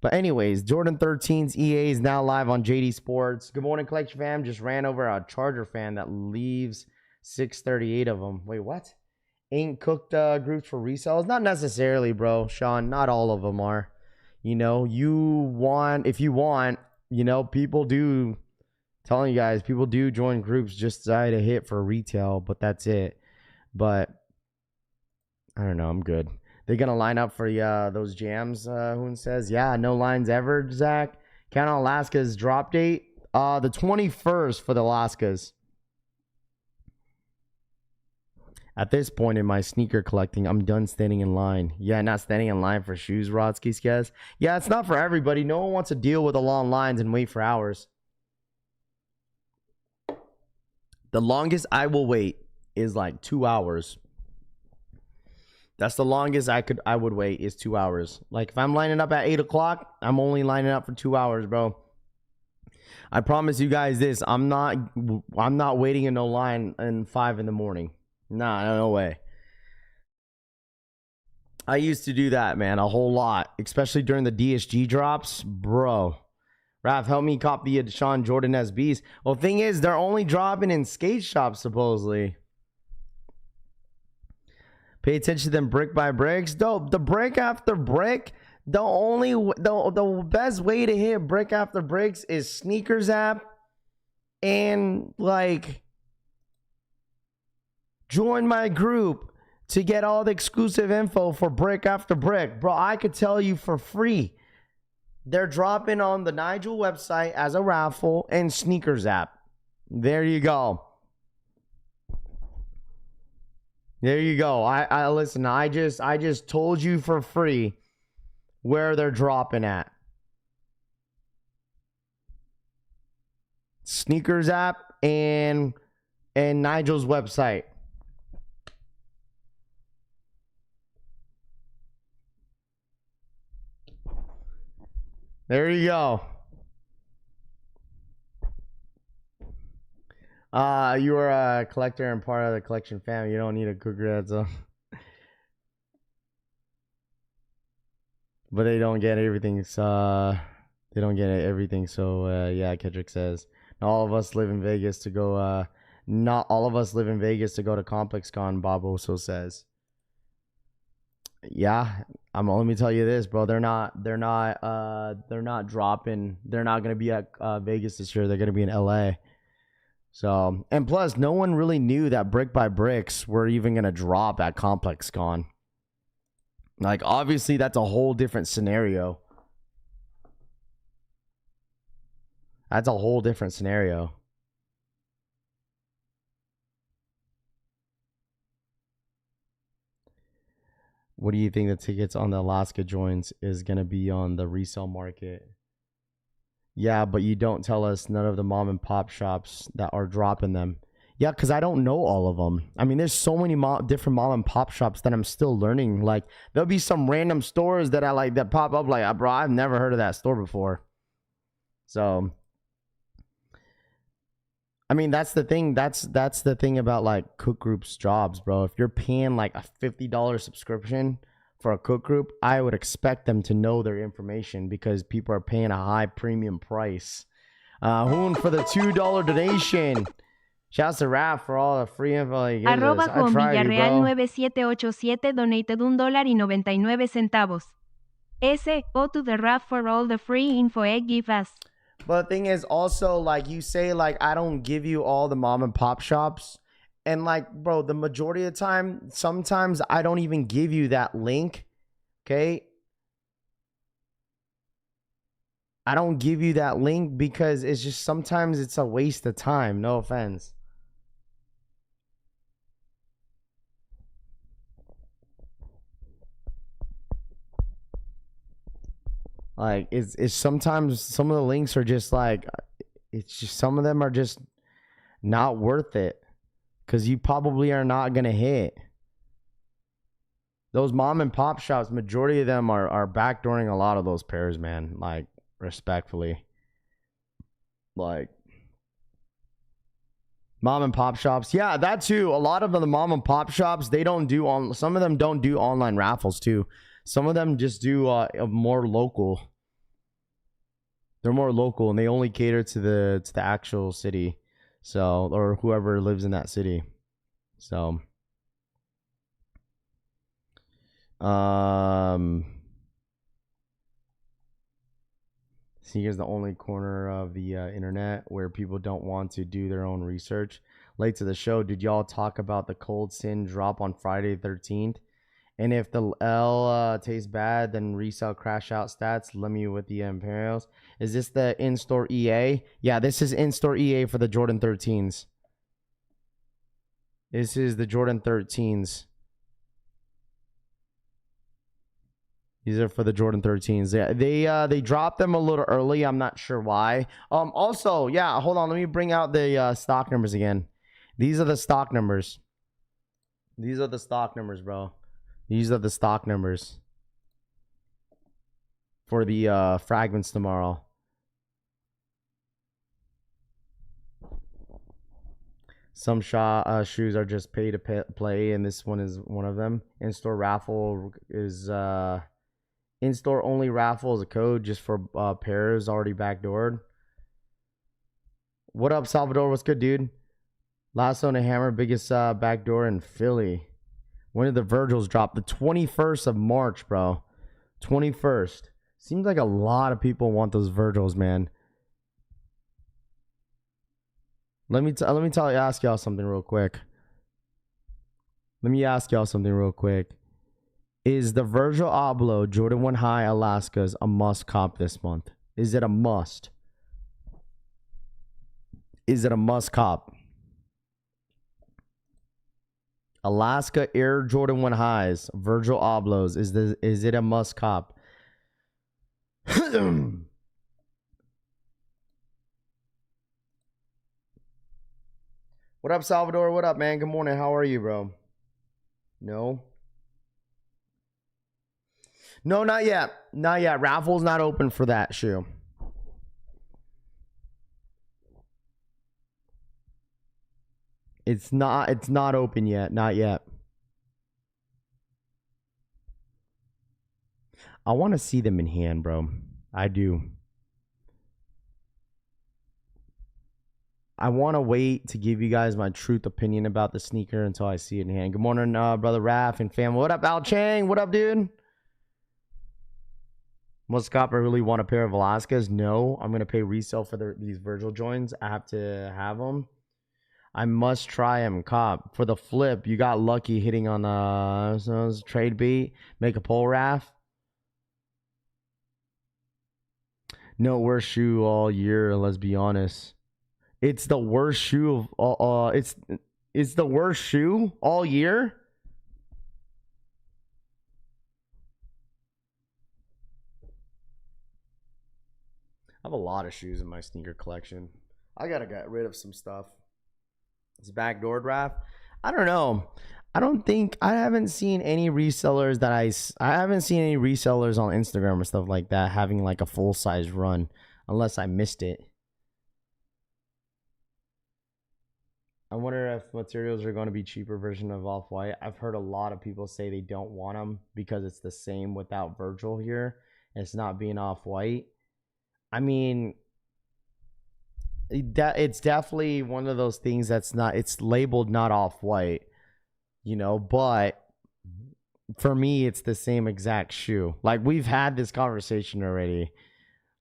Speaker 3: but anyways, Jordan 13's EA is now live on Jdsports. Good morning, Collection fam. Just ran over a Charger fan that leaves 638 of them. Wait, what? Ain't cooked groups for resales? Not necessarily, bro. Sean, not all of them are. You know, if you want, you know, people do, telling you guys, people do join groups just to hit for retail, but that's it. But I don't know, I'm good. They're gonna line up for those jams, Hoon says. Yeah, no lines ever, Zach. Count on Alaska's drop date. The 21st for the Alaskas. At this point in my sneaker collecting, I'm done standing in line. Yeah, not standing in line for shoes, Rodsky says. Yeah, it's not for everybody. No one wants to deal with the long lines and wait for hours. The longest I will wait is like 2 hours. That's the longest I would wait is 2 hours. Like, if I'm lining up at 8 o'clock, I'm only lining up for 2 hours, bro. I promise you guys this. I'm not waiting in no line in 5 in the morning. Nah, no way. I used to do that, man, a whole lot, especially during the DSG drops, bro. Raph, help me copy a Deshaun Jordan SBs. Well, thing is, they're only dropping in skate shops, supposedly. Pay attention to them brick by bricks. Dope. The brick after brick, the best way to hit brick after bricks is Sneakers app and like join my group to get all the exclusive info for brick after brick. Bro, I could tell you for free. They're dropping on the Nigel website as a raffle and Sneakers app. There you go. There you go. I listen, I just told you for free where they're dropping at. Sneakers app and Nigel's website. There you go. You are a collector and part of the collection family. You don't need a cooker, so. But they don't get everything. So they don't get everything. So yeah, Kendrick says not all of us live in Vegas to go. Not all of us live in Vegas to go to Complex Con. Bob also says. Yeah, let me tell you this, bro. They're not dropping. They're not gonna be at Vegas this year. They're gonna be in LA. So, and plus, no one really knew that Brick by Bricks were even gonna drop at Complex Con. Like, obviously, that's a whole different scenario. That's a whole different scenario. What do you think the tickets on the Alaska joints is going to be on the resale market? Yeah, but you don't tell us none of the mom and pop shops that are dropping them. Yeah, because I don't know all of them. I mean, there's so many different mom and pop shops that I'm still learning. Like, there'll be some random stores that I like that pop up like, bro, I've never heard of that store before. So, I mean, that's the thing. That's the thing about like Cook Group's jobs, bro. If you're paying like a $50 subscription for a Cook Group, I would expect them to know their information because people are paying a high premium price. Hoon for the $2 donation. Shouts to Raph for all the free info.
Speaker 5: Arroba con Villarreal 9787 donated $1.99. S. O to the Raph for all the free info egg give us.
Speaker 3: But the thing is also, like, you say, like, I don't give you all the mom and pop shops. And, like, bro, the majority of the time, sometimes I don't even give you that link. Okay? I don't give you that link because it's just sometimes it's a waste of time. No offense. Like, it's sometimes some of the links are just like, it's just some of them are just not worth it because you probably are not going to hit. Those mom and pop shops, majority of them are backdooring a lot of those pairs, man. Like, respectfully. Like, mom and pop shops. Yeah, that too. A lot of the mom and pop shops, they don't do some of them don't do online raffles too. Some of them just do more local. They're more local and they only cater to the actual city. So, or whoever lives in that city. So, see, here's the only corner of the internet where people don't want to do their own research. Late to the show, did y'all talk about the Cold Sin drop on Friday 13th? And if the L tastes bad, then resell crash out stats. Let me with the Imperials. Is this the in-store EA? Yeah, this is in-store EA for the Jordan 13s. This is the Jordan 13s. These are for the Jordan 13s. Yeah, they dropped them a little early. I'm not sure why. Also, yeah, hold on. Let me bring out the stock numbers again. These are the stock numbers. These are the stock numbers, bro. These are the stock numbers for the fragments tomorrow. Some shoes are just pay to play, and this one is one of them. In-store raffle is In-store only raffle is a code just for pairs already backdoored. What up, Salvador? What's good, dude? Lasso and a hammer, biggest backdoor in Philly. When did the Virgils drop? The 21st of March, bro. 21st. Seems like a lot of people want those Virgils, man. Let me ask y'all something real quick. Is the Virgil Abloh Jordan 1 High Alaska's a must cop this month? Is it a must? Is it a must cop? Alaska Air Jordan 1 Highs, Virgil Ablohs. Is it a must cop? What up, Salvador? What up, man? Good morning. How are you, bro? No? No, not yet. Not yet. Raffle's not open for that shoe. It's not open yet. Not yet. I want to see them in hand, bro. I do. I want to wait to give you guys my truth opinion about the sneaker until I see it in hand. Good morning, brother Raph and fam. What up, Al Chang? What up, dude? Must cop, I really want a pair of Alaskas? No, I'm going to pay resale for these Virgil joins. I have to have them. I must try them, cop. For the flip, you got lucky hitting on the trade beat. Make a pull, Raph. No worst shoe all year, let's be honest. It's the worst shoe of it's the worst shoe all year. I have a lot of shoes in my sneaker collection. I gotta get rid of some stuff. It's backdoored, Raph. I don't know. I haven't seen any resellers that I haven't seen any resellers on Instagram or stuff like that having like a full size run, unless I missed it. I wonder if materials are going to be cheaper version of Off-White. I've heard a lot of people say they don't want them because it's the same without Virgil here. It's not being Off-White. I mean, it's definitely one of those things that's not, it's labeled not Off-White, you know, but for me, it's the same exact shoe. Like, we've had this conversation already.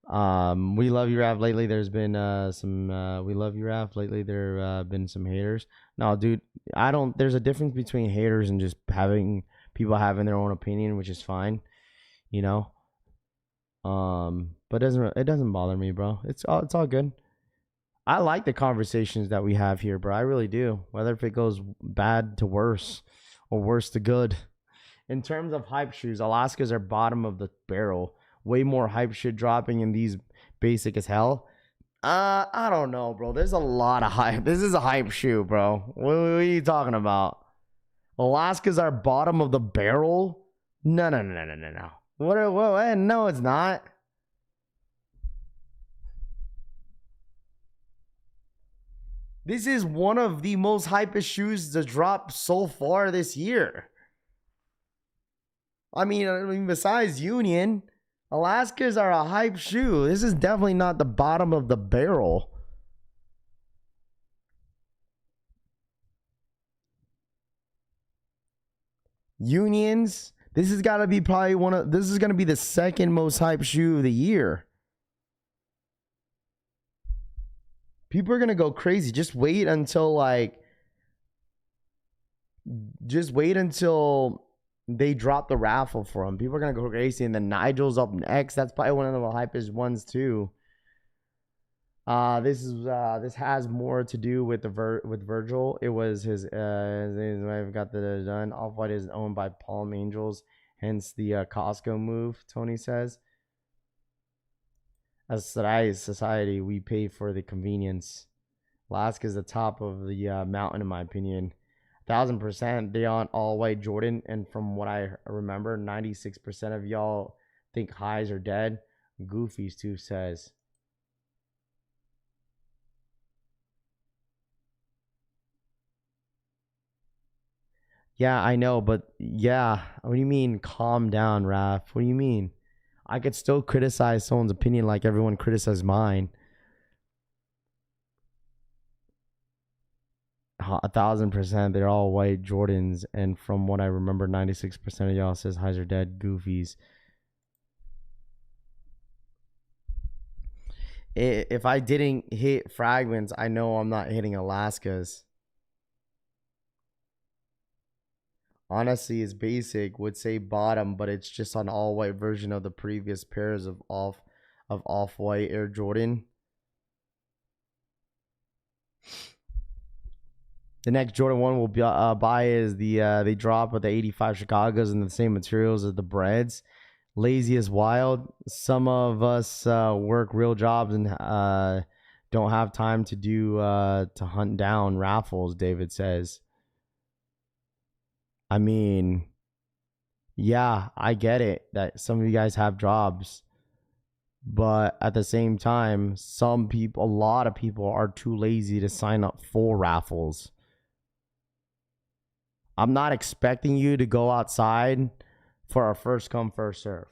Speaker 3: We love you, Raph. Lately, there's been some we love you, Raph. Lately, there been some haters. No, dude, there's a difference between haters and just having people having their own opinion, which is fine, you know. But it doesn't bother me, bro. It's all good. I like the conversations that we have here, bro. I really do. Whether if it goes bad to worse or worse to good. In terms of hype shoes, Alaskas are bottom of the barrel. Way more hype shit dropping in these basic as hell. I don't know, bro. There's a lot of hype. This is a hype shoe, bro. What are you talking about? Alaskas are bottom of the barrel? No. What? No, it's not. This is one of the most hypest shoes to drop so far this year. I mean, besides Union, Alaskas are a hype shoe. This is definitely not the bottom of the barrel. Unions, this has got to be probably this is going to be the second most hype shoe of the year. People are going to go crazy. Just wait until they drop the raffle for them. People are going to go crazy. And then Nigel's up next. That's probably one of the hypest ones too. This has more to do with with Virgil. It was his I've got the done. Off-White is owned by Palm Angels, hence the Costco move, Tony says. As society, we pay for the convenience. Alaska's the top of the mountain, in my opinion. 1000% they on all white Jordan, and from what I remember, 96% of y'all think highs are dead. Goofy's too says. Yeah, I know, but yeah. What do you mean calm down, Raph? What do you mean? I could still criticize someone's opinion like everyone criticizes mine. 1,000%. They're all white Jordans. And from what I remember, 96% of y'all says highs are dead. Goofies. If I didn't hit Fragments, I know I'm not hitting Alaska's. Honestly, it's basic. Would say bottom, but it's just an all-white version of the previous pairs of off-white Air Jordan. The next Jordan 1 we'll buy is they drop with the 85 Chicagos and the same materials as the breads. Lazy as wild. Some of us work real jobs and don't have time to do to hunt down raffles, David says. I mean, yeah, I get it that some of you guys have jobs, but at the same time, a lot of people are too lazy to sign up for raffles. I'm not expecting you to go outside for a first come, first serve.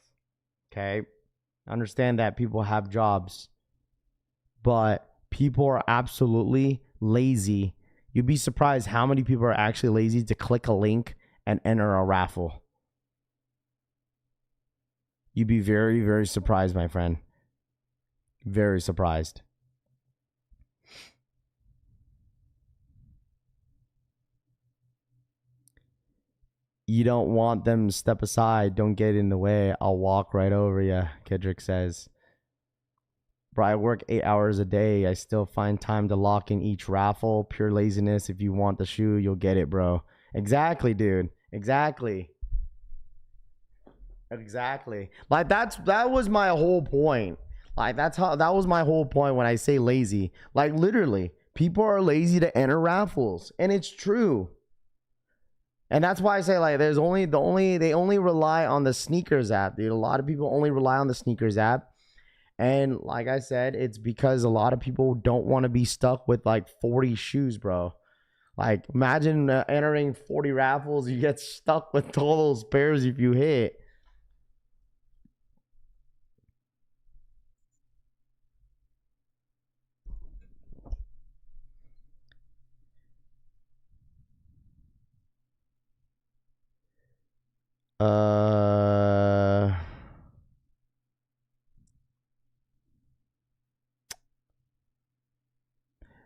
Speaker 3: Okay? I understand that people have jobs, but people are absolutely lazy. You'd be surprised how many people are actually lazy to click a link and enter a raffle. You'd be very, very surprised, my friend. Very surprised. You don't want them to step aside. Don't get in the way. I'll walk right over you, Kedrick says. Bro, I work 8 hours a day. I still find time to lock in each raffle. Pure laziness. If you want the shoe, you'll get it, bro. Exactly, dude. Exactly. Like that was my whole point. Like that was my whole point when I say lazy. Like literally, people are lazy to enter raffles, and it's true. And that's why I say like they only rely on the sneakers app, dude. A lot of people only rely on the sneakers app. And like I said, it's because a lot of people don't want to be stuck with like 40 shoes, bro. Like, imagine entering 40 raffles. You get stuck with all those pairs if you hit.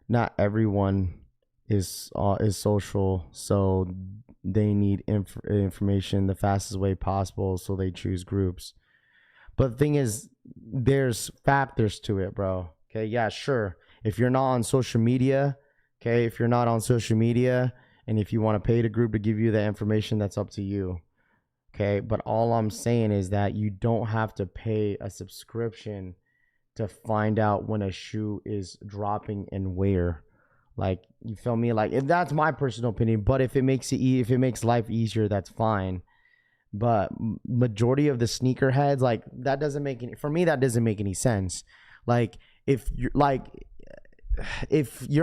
Speaker 3: Not everyone is social, so they need information the fastest way possible, so they choose groups. But the thing is, there's factors to it, bro. Okay, yeah, sure. If you're not on social media, and if you want to pay the group to give you the information, that's up to you. Okay, but all I'm saying is that you don't have to pay a subscription to find out when a shoe is dropping and where. Like, you feel me? Like, if that's my personal opinion, but if it makes life easier, that's fine. But majority of the sneakerheads, like, that doesn't make any sense. Like, if you're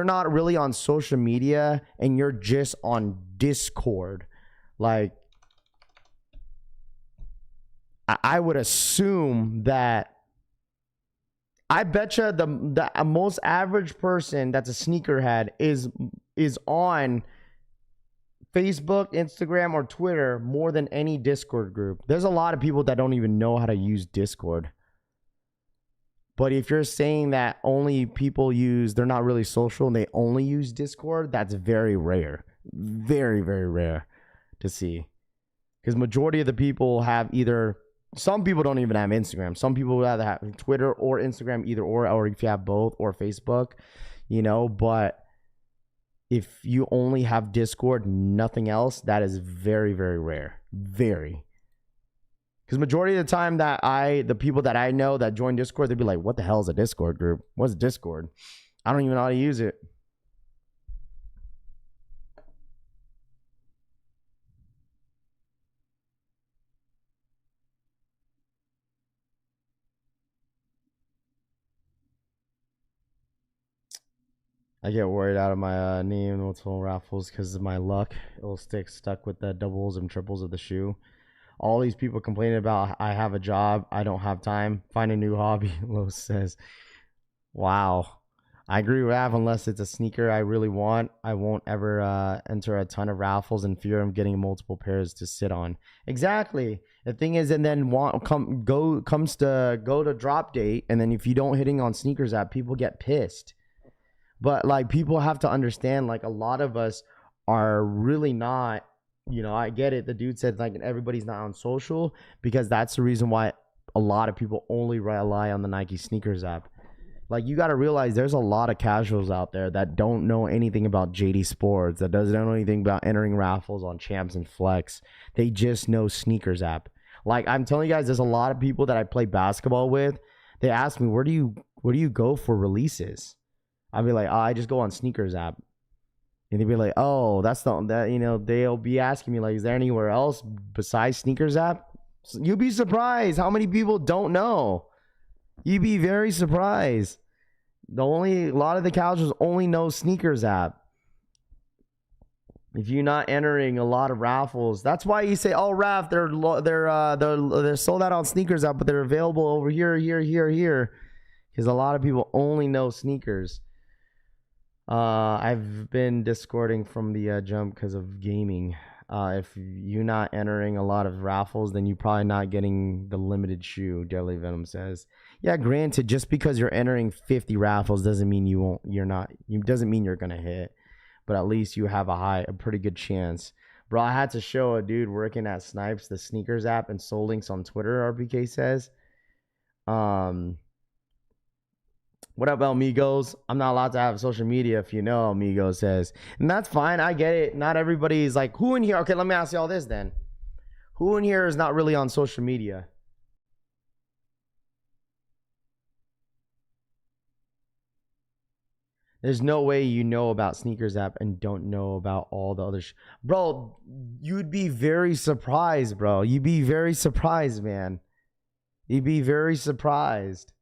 Speaker 3: not really on social media and you're just on Discord, like, I would assume that I betcha the most average person that's a sneakerhead is on Facebook, Instagram, or Twitter more than any Discord group. There's a lot of people that don't even know how to use Discord. But if you're saying that only people they're not really social and they only use Discord, that's very rare. Very, very rare to see. Because majority of the people have some people don't even have Instagram. Some people either have Twitter or Instagram, either or if you have both, or Facebook, but if you only have Discord, nothing else, that is very, very rare. Very. Because majority of the time the people that I know that join Discord, they'd be like, what the hell is a Discord group? What's Discord? I don't even know how to use it. I get worried out of my knee and multiple raffles because of my luck. It'll stuck with the doubles and triples of the shoe. All these people complaining about I have a job, I don't have time, find a new hobby. Los says, wow. I agree with that. Unless it's a sneaker I really want, I won't ever enter a ton of raffles in fear of getting multiple pairs to sit on. Exactly. The thing is, and then comes to go to drop date, and then if you don't hitting on sneakers app, people get pissed. But like, people have to understand, like, a lot of us are really not, you know, I get it. The dude said like everybody's not on social, because that's the reason why a lot of people only rely on the Nike sneakers app. Like, you got to realize there's a lot of casuals out there that don't know anything about Jdsports, that doesn't know anything about entering raffles on Champs and Flex. They just know sneakers app. Like, I'm telling you guys, there's a lot of people that I play basketball with. They ask me, where do you go for releases? I'll be like, oh, I just go on sneakers app. And they'd be like, oh, you know, they'll be asking me like, is there anywhere else besides sneakers app? You'll be surprised how many people don't know. You'd be very surprised. A lot of the casuals only know sneakers app. If you're not entering a lot of raffles, that's why you say, "Oh, Raff, they're sold out on sneakers app, but they're available over here, here." Because a lot of people only know sneakers. I've been discording from the jump because of gaming. If you're not entering a lot of raffles, then you're probably not getting the limited shoe, Deadly Venom says. Yeah, granted, just because you're entering 50 raffles doesn't mean doesn't mean you're gonna hit. But at least you have a pretty good chance. Bro, I had to show a dude working at Snipes the sneakers app and Soul Links on Twitter, RBK says. What up, Amigos? I'm not allowed to have social media, if you know, Amigo says. And that's fine. I get it. Not everybody's like, who in here? Okay, let me ask you all this then. Who in here is not really on social media? There's no way you know about sneakers app and don't know about all the other bro, you'd be very surprised, bro. You'd be very surprised, man. You'd be very surprised.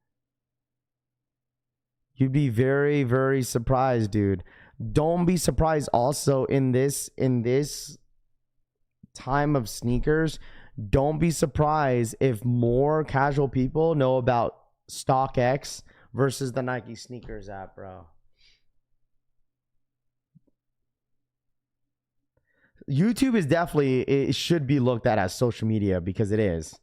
Speaker 3: You'd be very, very surprised, dude. Don't be surprised also in this time of sneakers. Don't be surprised if more casual people know about StockX versus the Nike sneakers app, bro. YouTube is definitely, it should be looked at as social media because it is.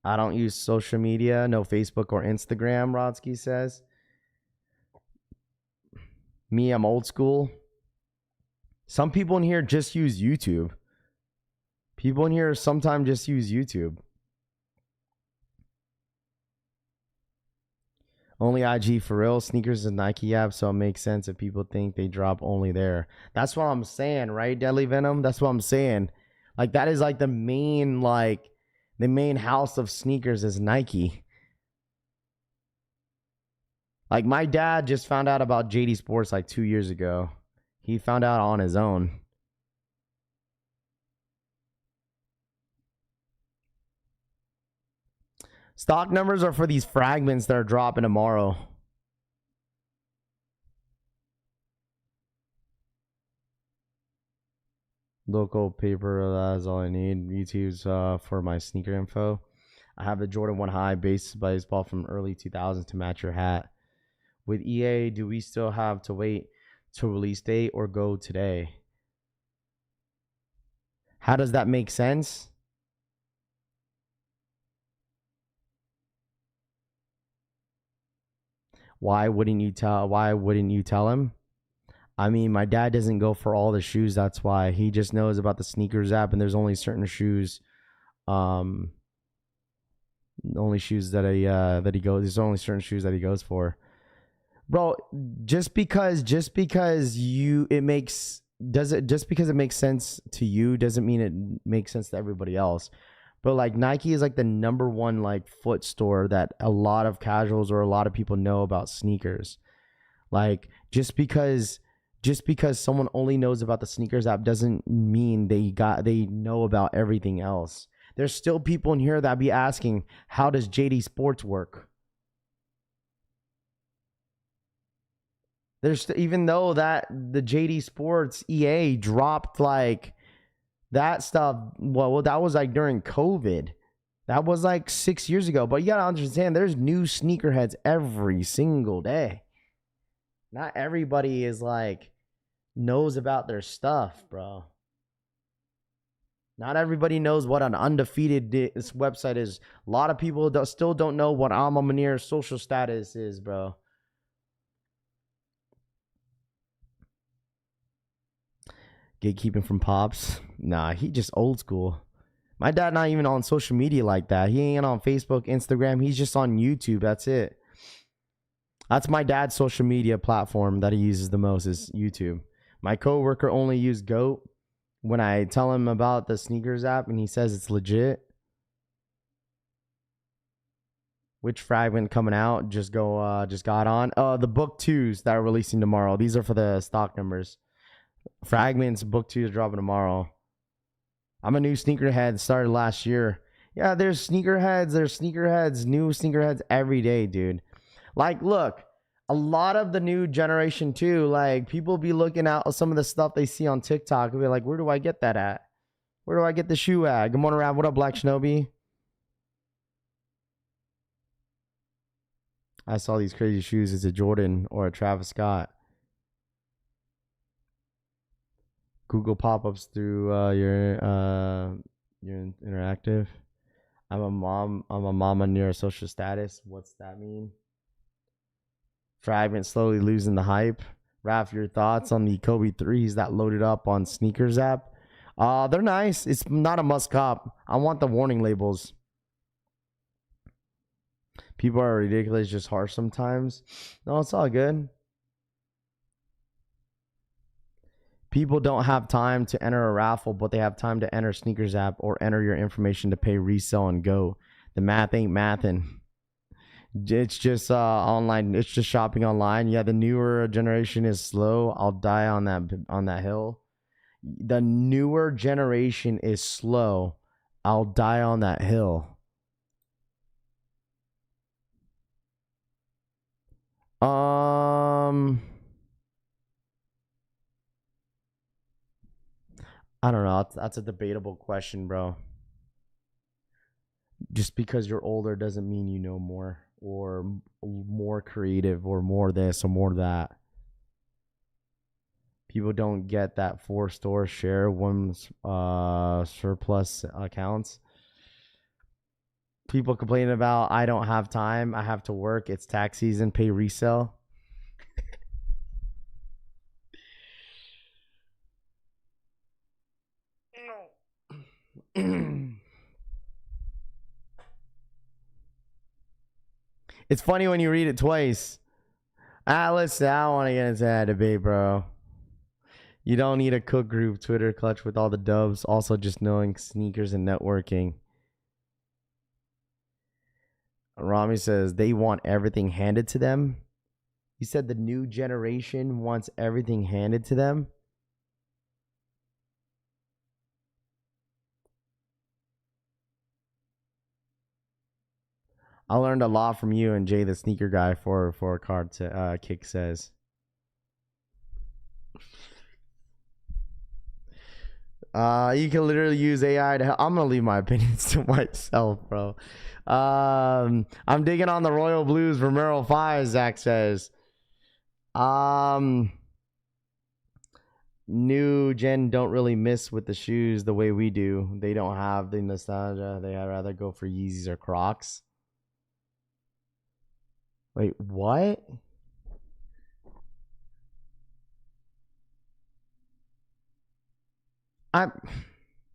Speaker 3: I don't use social media, no Facebook or Instagram, Rodsky says. Me, I'm old school. Some people in here just use YouTube. People in here sometimes just use YouTube. Only IG for real. Sneakers is Nike app, so it makes sense if people think they drop only there. That's what I'm saying, right, Deadly Venom? That's what I'm saying. Like, that is like the main house of sneakers is Nike. Like, my dad just found out about Jdsports like 2 years ago. He found out on his own. Stock numbers are for these fragments that are dropping tomorrow. Local paper, that's all I need. YouTube's for my sneaker info. I have the Jordan 1 High baseball from early 2000s to match your hat. With EA, do we still have to wait to release date or go today? How does that make sense? Why wouldn't you tell him? I mean, my dad doesn't go for all the shoes. That's why he just knows about the sneakers app, and there's only certain shoes, only shoes that he goes. There's only certain shoes that he goes for, bro. Just because it makes sense to you doesn't mean it makes sense to everybody else. But like, Nike is like the #1 like foot store that a lot of casuals or a lot of people know about sneakers. Like, just because someone only knows about the sneakers app doesn't mean they know about everything else. There's still people in here that be asking, how does Jdsports work? There's even though that the Jdsports EA dropped like that stuff. Well, that was like during COVID. That was like 6 years ago. But you gotta understand, there's new sneakerheads every single day. Not everybody is like knows about their stuff, bro. Not everybody knows what an undefeated this website is. A lot of people still don't know what Alma Munir's social status is, bro. Gatekeeping from Pops? Nah, he just old school. My dad not even on social media like that. He ain't on Facebook, Instagram. He's just on YouTube. That's it. That's my dad's social media platform that he uses the most is YouTube. My coworker only used GOAT when I tell him about the sneakers app and he says it's legit. Which fragment coming out? Just got on. The book 2s that are releasing tomorrow. These are for the stock numbers. Fragments book 2 is dropping tomorrow. I'm a new sneakerhead, started last year. Yeah, there's sneakerheads, new sneakerheads every day, dude. Like, look, a lot of the new generation too, like people be looking at some of the stuff they see on TikTok and be like, where do I get that at? Where do I get the shoe at? Good morning, Rav. What up, Black Shinobi? I saw these crazy shoes. It's a Jordan or a Travis Scott. Google pop-ups through your interactive. I'm a mama near a social status. What's that mean? Fragment slowly losing the hype. Raph, your thoughts on the Kobe 3s that loaded up on Sneakers app? They're nice. It's not a must cop. I want the warning labels. People are ridiculous, just harsh sometimes. No, it's all good. People don't have time to enter a raffle, but they have time to enter Sneakers app or enter your information to pay resell and go. The math ain't mathin'. It's just online. It's just shopping online. Yeah, the newer generation is slow. I'll die on that hill. The newer generation is slow. I'll die on that hill. I don't know. That's a debatable question, bro. Just because you're older doesn't mean you know more or more creative or more this or more that. People don't get that 4-store share one's surplus accounts. People complaining about I don't have time. I have to work. It's tax season. Pay resale. It's funny when you read it twice. Listen, I don't want to get into that debate, bro. You don't need a cook group Twitter clutch with all the dubs. Also, just knowing sneakers and networking. Rami says they want everything handed to them. He said the new generation wants everything handed to them. I learned a lot from you and Jay, the sneaker guy, for a card to Kick says. You can literally use AI to help. I'm gonna leave my opinions to myself, bro. I'm digging on the Royal Blues Romero 5, Zach says. New gen don't really miss with the shoes the way we do. They don't have the nostalgia. They'd rather go for Yeezys or Crocs. Wait, what?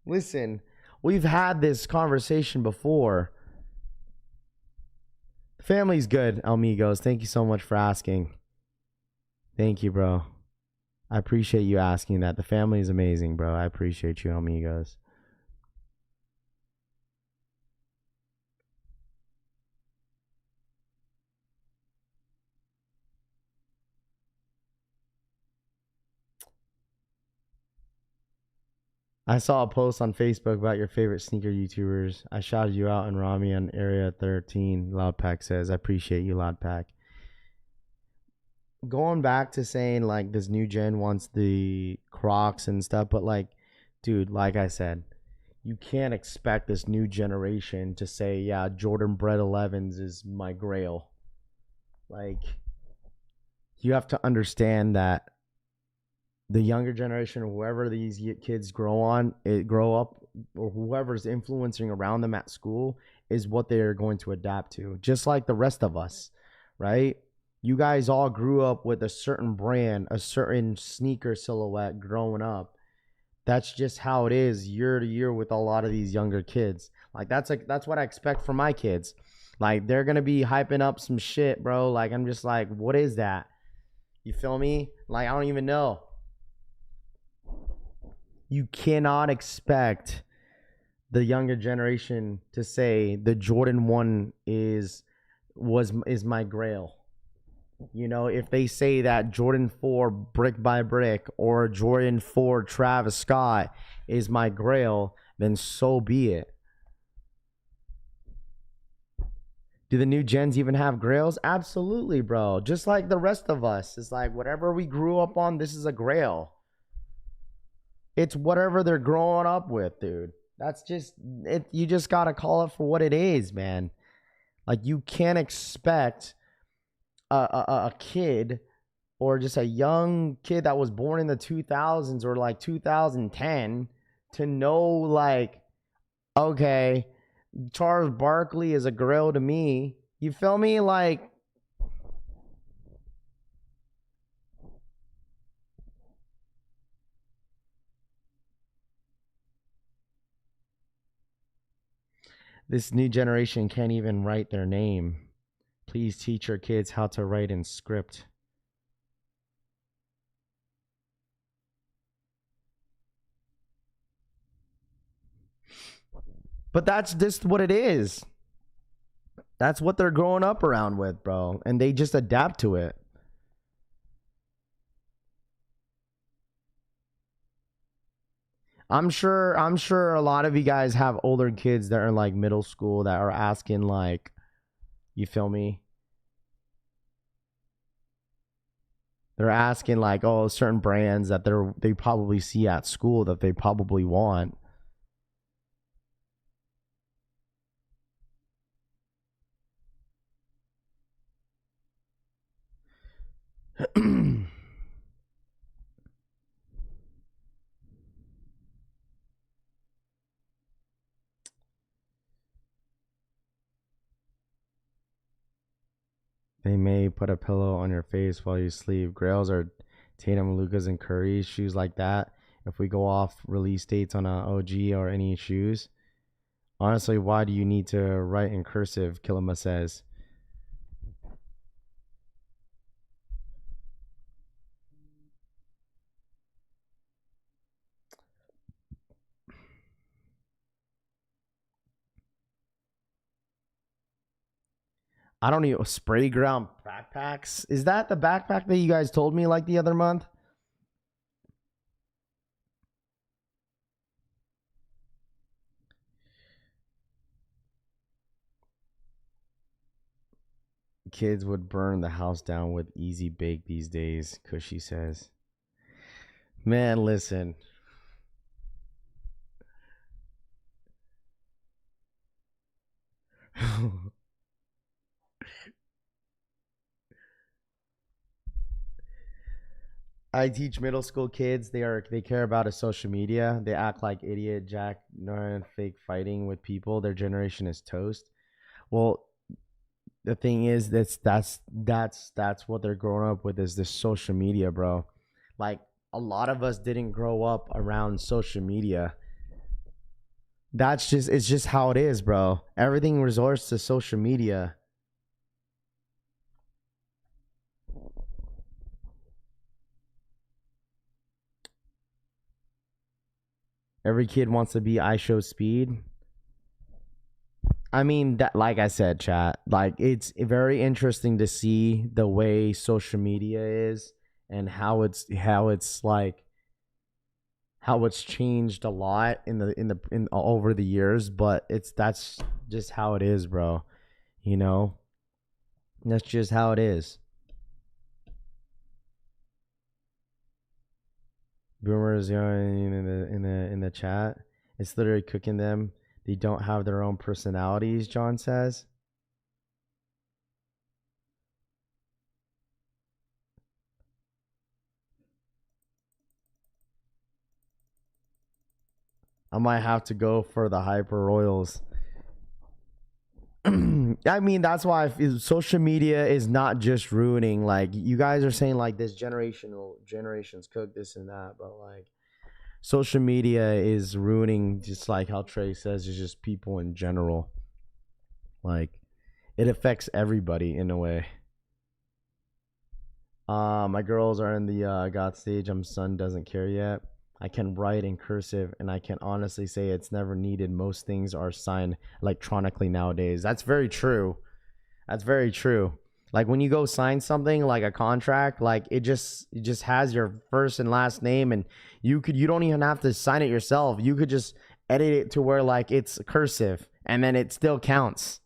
Speaker 3: Listen, we've had this conversation before. The family's good, amigos. Thank you so much for asking. Thank you, bro. I appreciate you asking that. The family is amazing, bro. I appreciate you, amigos. I saw a post on Facebook about your favorite sneaker YouTubers. I shouted you out in Rami on Area 13. Loudpack says, I appreciate you, Loudpack. going back to saying like this new gen wants the Crocs and stuff, but like, dude, like I said, you can't expect this new generation to say, yeah, Jordan Bred 11s is my grail. Like, you have to understand that the younger generation, whoever these kids grow up, or whoever's influencing around them at school is what they're going to adapt to. Just like the rest of us, right? You guys all grew up with a certain brand, a certain sneaker silhouette growing up. That's just how it is year to year with a lot of these younger kids. Like that's what I expect from my kids. Like they're gonna be hyping up some shit, bro. Like I'm just like, what is that? You feel me? Like I don't even know. You cannot expect the younger generation to say the Jordan 1 is my grail. You know, if they say that Jordan 4 brick by brick or Jordan 4 Travis Scott is my grail, then so be it. Do the new gens even have grails? Absolutely, bro. Just like the rest of us. It's like whatever we grew up on, this is a grail. It's whatever they're growing up with, dude. That's just it. You just got to call it for what it is, man. Like you can't expect a kid or just a young kid that was born in the 2000s or like 2010 to know like, okay, Charles Barkley is a grail to me. You feel me? Like, this new generation can't even write their name. Please teach your kids how to write in script. But that's just what it is. That's what they're growing up around with, bro. And they just adapt to it. I'm sure a lot of you guys have older kids that are in like middle school that are asking like, you feel me? They're asking like, oh, certain brands that they probably see at school that they probably want. They may put a pillow on your face while you sleep. Grails are Tatum, Lucas, and Curry's, shoes like that. If we go off release dates on a OG or any shoes. Honestly, why do you need to write in cursive? Kilima says. I don't know, spray ground backpacks. Is that the backpack that you guys told me like the other month? Kids would burn the house down with easy bake these days, Cushy says. Man, listen. I teach middle school kids. They care about a social media. They act like idiot Jack Norton fake fighting with people. Their generation is toast. Well, the thing is that's what they're growing up with is this social media, bro. Like a lot of us didn't grow up around social media. It's just how it is, bro. Everything resorts to social media. Every kid wants to be I Show Speed. I mean, that, like I said, chat, like it's very interesting to see the way social media is and how it's changed a lot in over the years, but that's just how it is, bro. You know, that's just how it is. Boomers, you know, in the chat, it's literally cooking them. They don't have their own personalities, John says. I might have to go for the Hyper Royals. I mean, that's why social media is not just ruining. Like, you guys are saying, like, this generations cook this and that, but like, social media is ruining, just like how Trey says, is just people in general. Like, it affects everybody in a way. My girls are in the God stage. I'm son doesn't care yet. I can write in cursive, and I can honestly say it's never needed. Most things are signed electronically nowadays. That's very true. That's very true. Like, when you go sign something like a contract, like it just has your first and last name, and you don't even have to sign it yourself. You could just edit it to where like it's cursive, and then it still counts.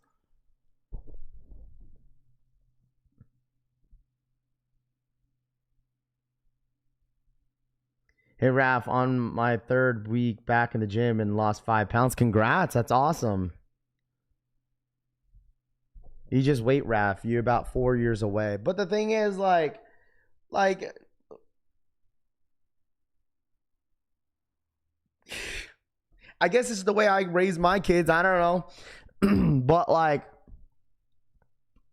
Speaker 3: Hey, Raph, on my 3rd week back in the gym and lost 5 pounds. Congrats. That's awesome. You just wait, Raph. You're about 4 years away. But the thing is, like, I guess it's the way I raise my kids. I don't know. But, like,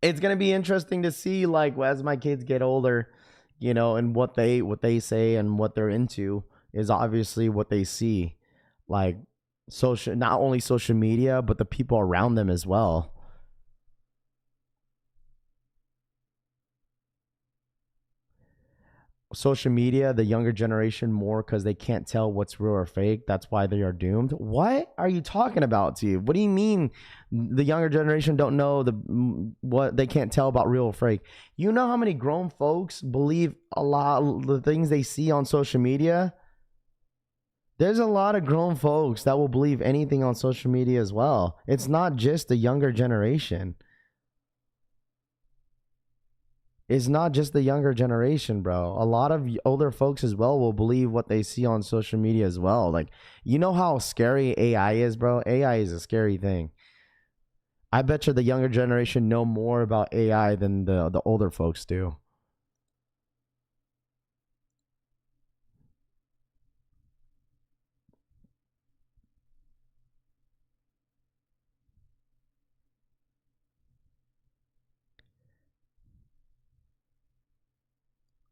Speaker 3: it's going to be interesting to see, like, as my kids get older, you know, and what they say and what they're into is obviously what they see, like not only social media, but the people around them as well. Social media, the younger generation more, because they can't tell what's real or fake. That's why they are doomed. What are you talking about, Steve? What do you mean the younger generation don't know what they can't tell about real or fake? You know how many grown folks believe a lot of the things they see on social media? There's a lot of grown folks that will believe anything on social media as well. It's not just the younger generation. It's not just the younger generation, bro. A lot of older folks as well will believe what they see on social media as well. Like, you know how scary AI is, bro? AI is a scary thing. I bet you the younger generation know more about AI than the older folks do.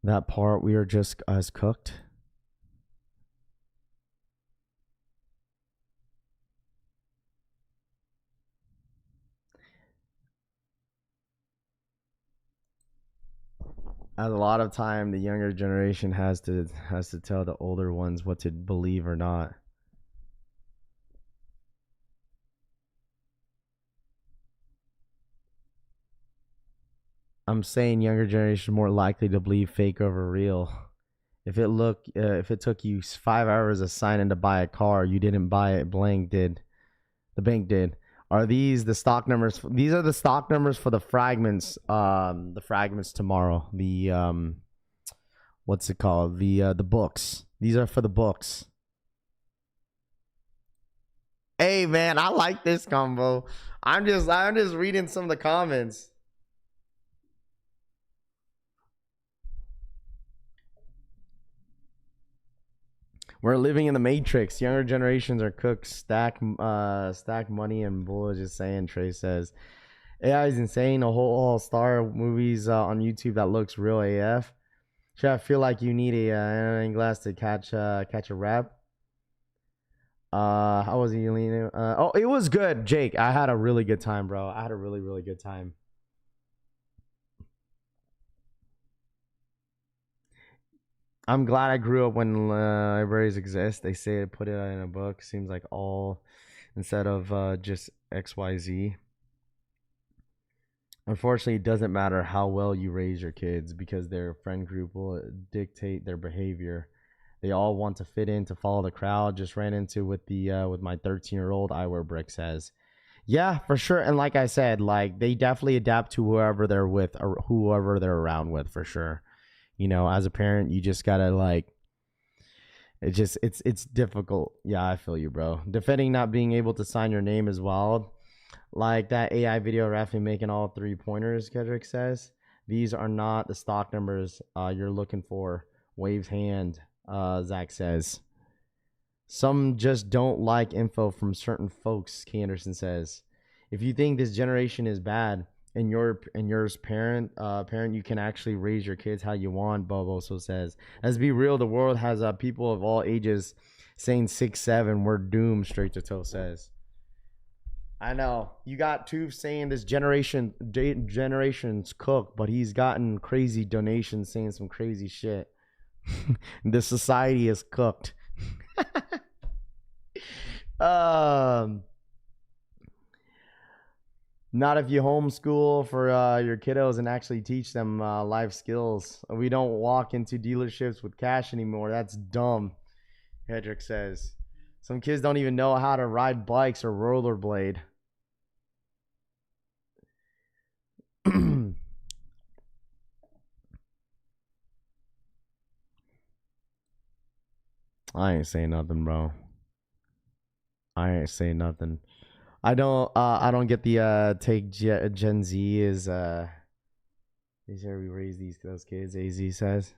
Speaker 3: That part we are just as cooked. As a lot of time, the younger generation has to tell the older ones what to believe or not. I'm saying younger generation more likely to believe fake over real. If it took you 5 hours of signing to buy a car, you didn't buy it. Blank did. The bank did. Are these the stock numbers? These are the stock numbers for the fragments. The fragments tomorrow. The what's it called? The books. These are for the books. Hey man, I like this combo. I'm just reading some of the comments. We're living in the Matrix. Younger generations are cooked. Stack money and bull. Just saying. Trey says, AI is insane. A whole all-star movies on YouTube that looks real AF. Should I feel like you need a glass to catch a rap? How was he leaning? Oh, it was good, Jake. I had a really good time, bro. I had a really, really good time. I'm glad I grew up when libraries exist. They say put it in a book. Seems like all instead of just XYZ. Unfortunately, it doesn't matter how well you raise your kids because their friend group will dictate their behavior. They all want to fit in to follow the crowd. Just ran into with my 13-year-old. I wear brick says. Yeah, for sure. And like I said, like they definitely adapt to whoever they're with or whoever they're around with for sure. You know, as a parent, you just gotta like, it's difficult. Yeah, I feel you, bro. Defending not being able to sign your name is wild. Like that AI video Rafi making all 3-pointers, Kedrick says. These are not the stock numbers you're looking for. Waves hand, Zach says. Some just don't like info from certain folks, K. Anderson says. If you think this generation is bad and yours parent, you can actually raise your kids how you want, Bobo also says. Let's be real, the world has people of all ages saying 6'7", we're doomed, Straight to Toe says. I know. You got Toof saying this generation's cooked, but he's gotten crazy donations saying some crazy shit. The society is cooked. Not if you homeschool for your kiddos and actually teach them life skills. We don't walk into dealerships with cash anymore. That's dumb, Hedrick says. Some kids don't even know how to ride bikes or rollerblade. I ain't saying nothing, bro. I ain't saying nothing. I don't get the take Gen Z is here we raise those kids, AZ says.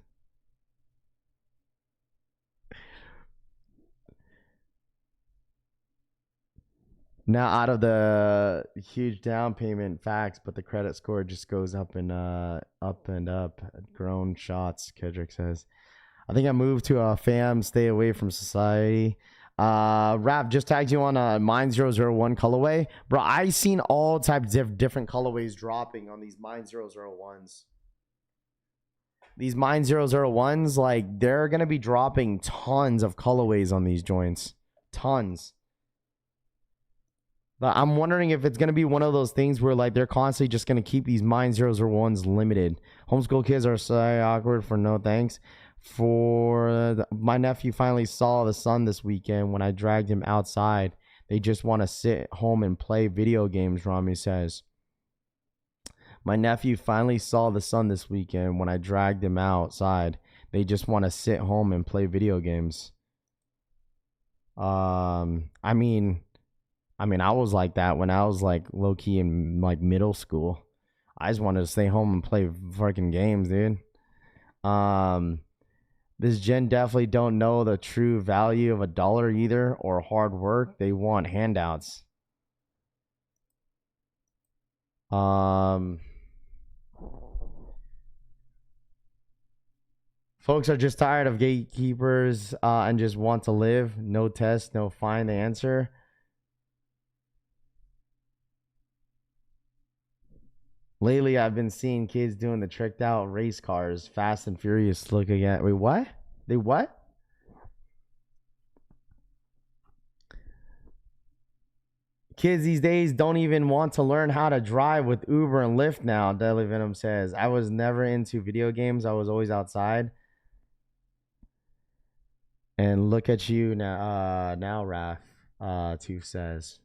Speaker 3: Now out of the huge down payment, facts, but the credit score just goes up and up. Grown shots, Kedrick says. I think I moved to a fam, stay away from society. Rap just tagged you on Mine 001 colorway. Bro, I seen all types of different colorways dropping on these Mine 001s. These Mine 001s, like, they're going to be dropping tons of colorways on these joints. Tons. But I'm wondering if it's going to be one of those things where, like, they're constantly just going to keep these Mine 001s limited. Homeschool kids are so awkward for no thanks. My nephew finally saw the sun this weekend when I dragged him outside. They just want to sit home and play video games, Rami says. My nephew finally saw the sun this weekend when I dragged him outside. They just want to sit home and play video games. I mean, I was like that when I was like low key in like middle school. I just wanted to stay home and play fucking games, dude. This gen definitely don't know the true value of $1 either or hard work. They want handouts. Folks are just tired of gatekeepers and just want to live. No test, no fine, the answer. Lately, I've been seeing kids doing the tricked out race cars, Fast and Furious looking at. Wait, what? They what? Kids these days don't even want to learn how to drive with Uber and Lyft now, Deadly Venom says. I was never into video games. I was always outside. And look at you now, Raph, Tooth says.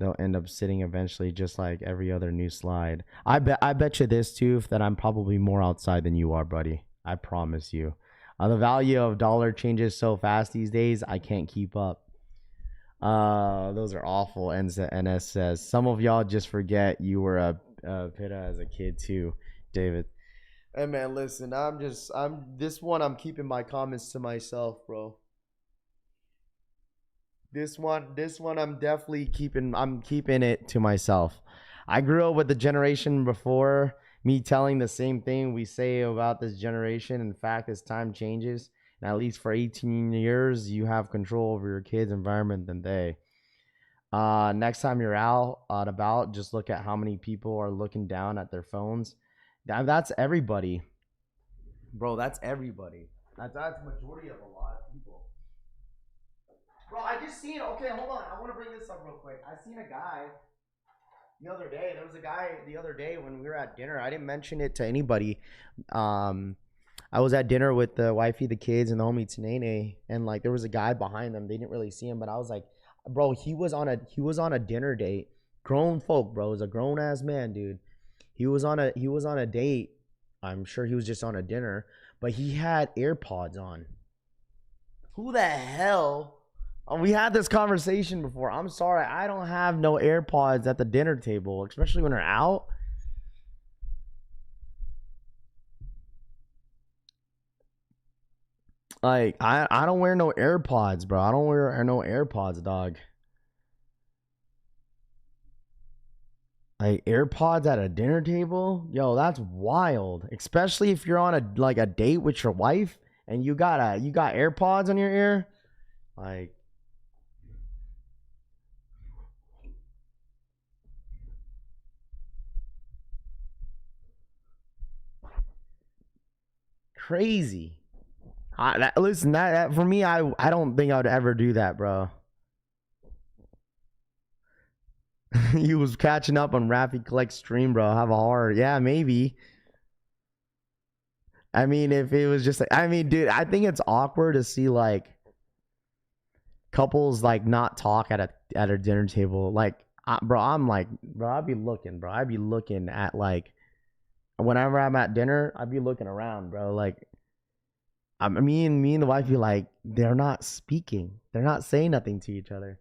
Speaker 3: They'll end up sitting eventually, just like every other new slide. I bet you this, Tooth, that I'm probably more outside than you are, buddy. I promise you. The value of dollar changes so fast these days, I can't keep up. Those are awful. NS says, some of y'all just forget you were a Pitta as a kid too, David. Hey man, listen, I'm keeping my comments to myself, bro. This one I'm definitely keeping it to myself. I grew up with the generation before me telling the same thing we say about this generation. In fact, as time changes, and at least for 18 years, you have control over your kids' environment than they. Next time you're out and about, just look at how many people are looking down at their phones. That's everybody. Bro, that's everybody. That's majority of a lot of people. Bro, I just seen, okay, hold on. I want to bring this up real quick. I seen a guy the other day. There was a guy the other day when we were at dinner. I didn't mention it to anybody. I was at dinner with the wifey, the kids, and the homie Tanene, and like there was a guy behind them. They didn't really see him, but I was like, bro, he was on a dinner date. Grown folk, bro. He was a grown ass man, dude. He was on a date. I'm sure he was just on a dinner, but he had AirPods on. Who the hell? We had this conversation before. I'm sorry, I don't have no AirPods at the dinner table, especially when they're out. Like, I don't wear no AirPods, bro. I don't wear no AirPods, dog. Like, AirPods at a dinner table? Yo, that's wild. Especially if you're on a date with your wife and you got AirPods on your ear. Like, crazy. Listen, that for me, I don't think I would ever do that, bro. He was catching up on Raffy Collect's stream, bro. Have a heart. Yeah, maybe. I mean, if it was just, I mean, dude, I think it's awkward to see like couples like not talk at a dinner table. Like, bro, I'd be looking, bro. I'd be looking at like, whenever I'm at dinner, I'd be looking around, bro. Like, me and the wife be like, they're not speaking. They're not saying nothing to each other.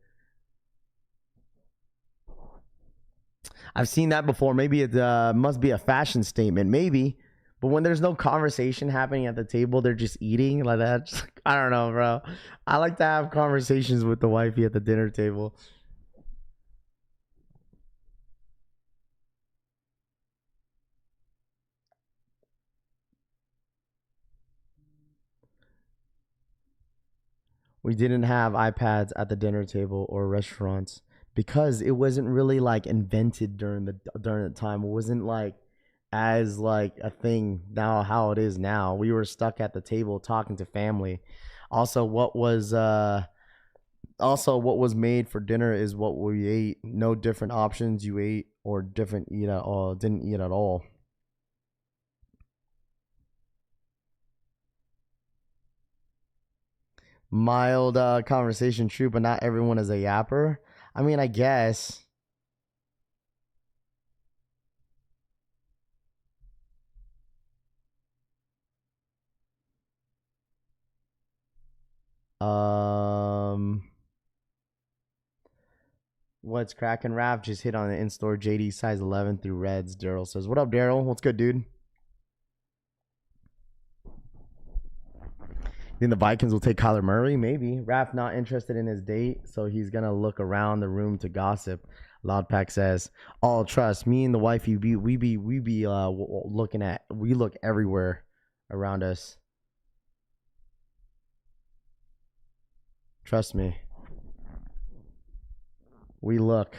Speaker 3: I've seen that before. Maybe it must be a fashion statement, maybe. But when there's no conversation happening at the table, they're just eating like that. Just, I don't know, bro. I like to have conversations with the wifey at the dinner table. We didn't have iPads at the dinner table or restaurants because it wasn't really like invented during the time. It wasn't like as like a thing now how it is now. We were stuck at the table talking to family. Also, what was made for dinner is what we ate. No different options you ate or didn't eat at all. Mild conversation, true, but not everyone is a yapper. I mean, I guess. What's cracking? Raph just hit on the in-store JD size 11 through Reds. Daryl says, "What up, Daryl? What's good, dude?" Think the Vikings will take Kyler Murray? Maybe. Raph not interested in his date, so he's gonna look around the room to gossip. Loudpack says, "All trust me and the wife. We look everywhere around us. Trust me. We look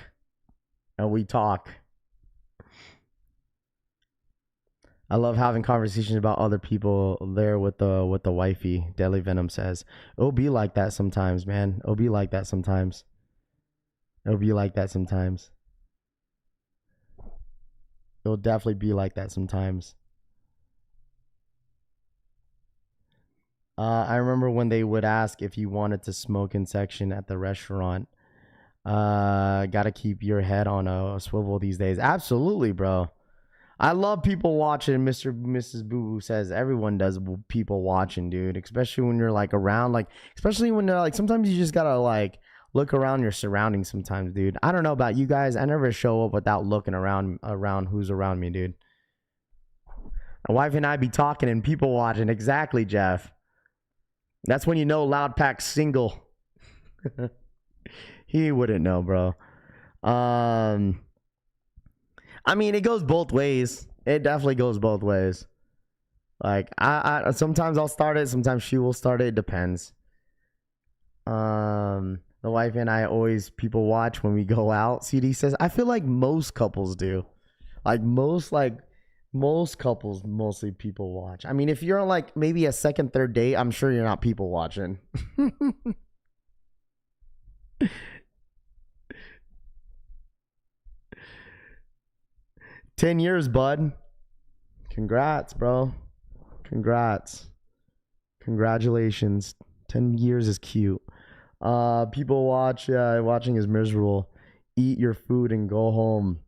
Speaker 3: and we talk." I love having conversations about other people there with the wifey. Deadly Venom says, "It'll be like that sometimes, man. It'll be like that sometimes. It'll be like that sometimes. It'll definitely be like that sometimes." I remember when they would ask if you wanted to smoke in section at the restaurant. Gotta keep your head on a swivel these days. Absolutely, bro. I love people watching. Mrs. Boo Boo says everyone does people watching, dude. Especially when you're like around, like especially when they're like sometimes you just gotta like look around your surroundings sometimes, dude. I don't know about you guys. I never show up without looking around who's around me, dude. My wife and I be talking and people watching. Exactly, Jeff. That's when you know Loudpack's single. He wouldn't know, bro. I mean, it goes both ways. It definitely goes both ways. Like, I sometimes I'll start it, sometimes she will start it. It depends. The wife and I always people watch when we go out. CD says, I feel like most couples do. Most couples mostly people watch. I mean, if you're on like maybe a second, third date, I'm sure you're not people watching. 10 years, bud. Congrats, bro. Congrats. Congratulations. 10 years is cute. People watching is miserable. Eat your food and go home.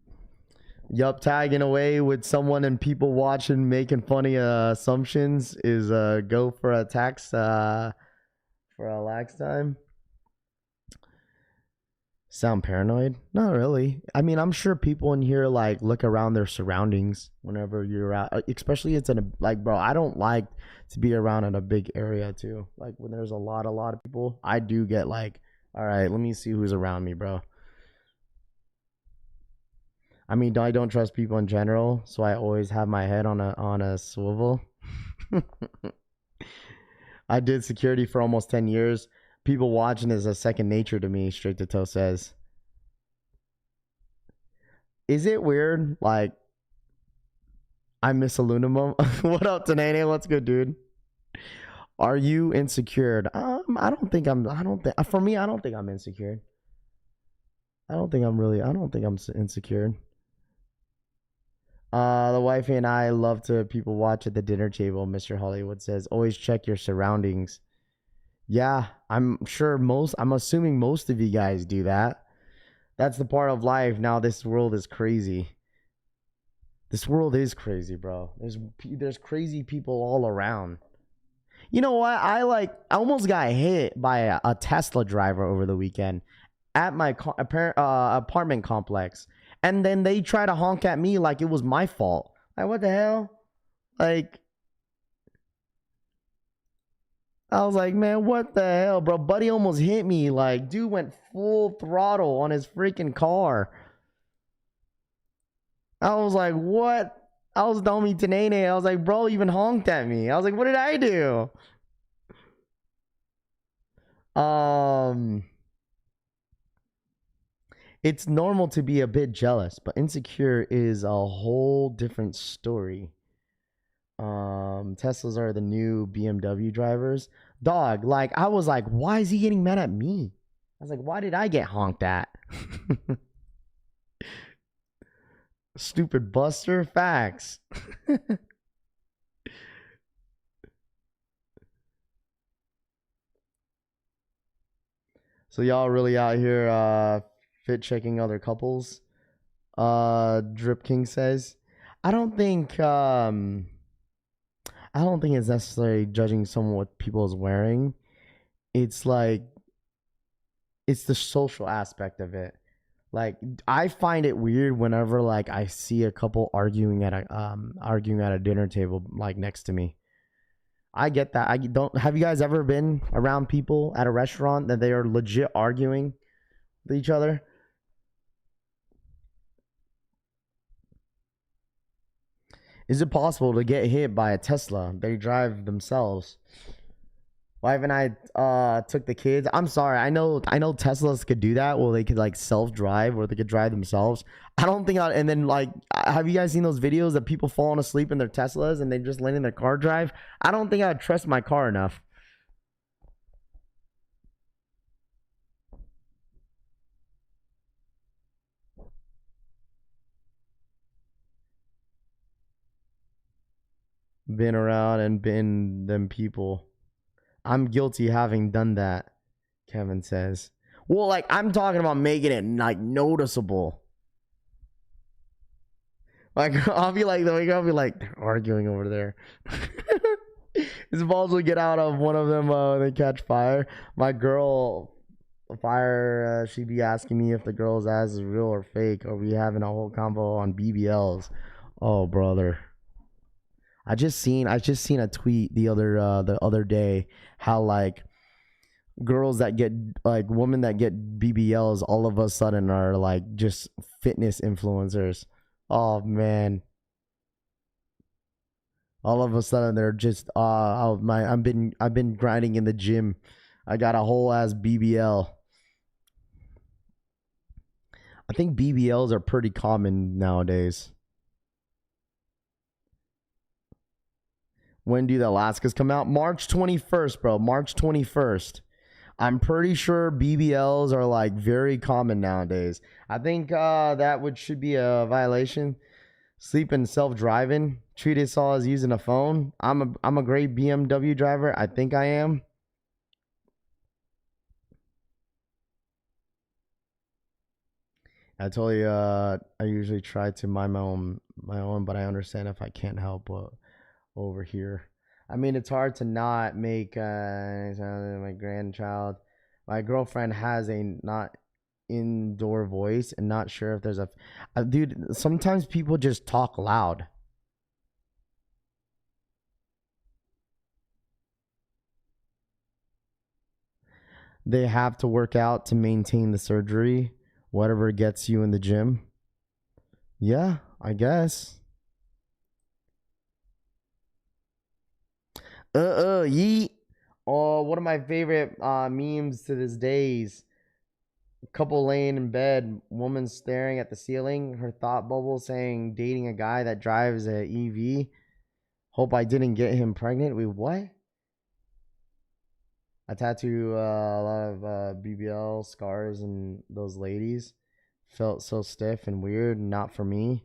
Speaker 3: Yup, tagging away with someone and people watching, making funny assumptions is go for a tax for a lax time. Sound paranoid? Not really. I mean, I'm sure people in here like look around their surroundings whenever you're out, especially it's in a like, bro, I don't like to be around in a big area too. Like when there's a lot of people, I do get like, all right, let me see who's around me, bro. I mean, I don't trust people in general, so I always have my head on a swivel. I did security for almost 10 years. People watching is a second nature to me, Straight to Toe says. Is it weird? Like, I miss Aluminum. What up, Teyana? What's good, dude? Are you insecure? I don't think I'm insecure. I don't think I'm insecure. The wifey and I love to people watch at the dinner table. Mr. Hollywood says, always check your surroundings. Yeah, I'm assuming most of you guys do that. That's the part of life. Now this world is crazy. This world is crazy, bro. There's crazy people all around. You know what? I almost got hit by a Tesla driver over the weekend at my apartment complex. And then they try to honk at me like it was my fault. Like, what the hell? Like, I was like, man, what the hell, bro? Buddy almost hit me. Like, dude went full throttle on his freaking car. I was like, what? I was dummy Teyana. I was like, bro, even honked at me. I was like, what did I do? It's normal to be a bit jealous, but insecure is a whole different story. Teslas are the new BMW drivers. Dog, like, I was like, why is he getting mad at me? I was like, why did I get honked at? Stupid Buster. Facts. So y'all really out here fit checking other couples? Drip King says, I don't think it's necessarily judging someone what people is wearing. It's like, it's the social aspect of it. Like, I find it weird whenever like I see a couple arguing at a dinner table like next to me. I get that. Have you guys ever been around people at a restaurant that they are legit arguing with each other? Is it possible to get hit by a Tesla? They drive themselves. Wife and I took the kids. I'm sorry. I know Teslas could do that. Well, they could like self-drive or they could drive themselves. I don't think and then like, have you guys seen those videos of people falling asleep in their Teslas and they just letting their car drive? I don't think I would trust my car enough. Been around and been them people. I'm guilty having done that, Kevin says. Well, like, I'm talking about making it like noticeable. Like, I'll be like, they're arguing over there. His balls will get out of one of them when they catch fire. My girl, she'd be asking me if the girl's ass is real or fake. Or we having a whole combo on BBLs. Oh, brother. I just seen a tweet the other day how like girls that get like women that get BBLs all of a sudden are like just fitness influencers. Oh man. All of a sudden they're just I've been grinding in the gym. I got a whole ass BBL. I think BBLs are pretty common nowadays. When do the Alaskas come out? March 21st, bro. March 21st. I'm pretty sure BBLs are like very common nowadays. I think that should be a violation. Sleeping, self-driving. Treat us all as using a phone. I'm a great BMW driver. I think I am. I told you, I usually try to mind my own, but I understand if I can't help over here. I mean, it's hard to not make my grandchild. My girlfriend has a not indoor voice, and not sure if there's a dude. Sometimes people just talk loud. They have to work out to maintain the surgery, whatever gets you in the gym. Yeah, I guess. Yeet. Oh, one of my favorite memes to this day is couple laying in bed, woman staring at the ceiling, her thought bubble saying dating a guy that drives a EV. Hope I didn't get him pregnant. Wait, what? I tattoo a lot of BBL scars, and those ladies felt so stiff and weird. Not for me.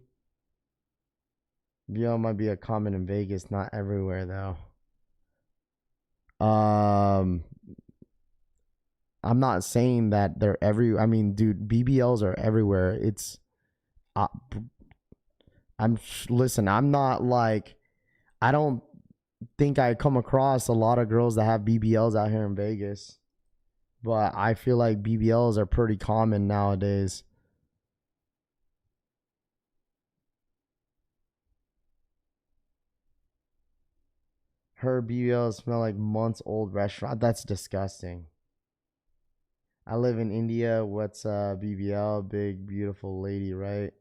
Speaker 3: BBL might be a common in Vegas, not everywhere though. I'm not saying that they're I mean, dude, BBLs are everywhere. It's, listen, I'm not like, I don't think I come across a lot of girls that have BBLs out here in Vegas, but I feel like BBLs are pretty common nowadays. Her BBLs smell like months old restaurant. That's disgusting. I live in India. What's BBL? Big, beautiful lady, right?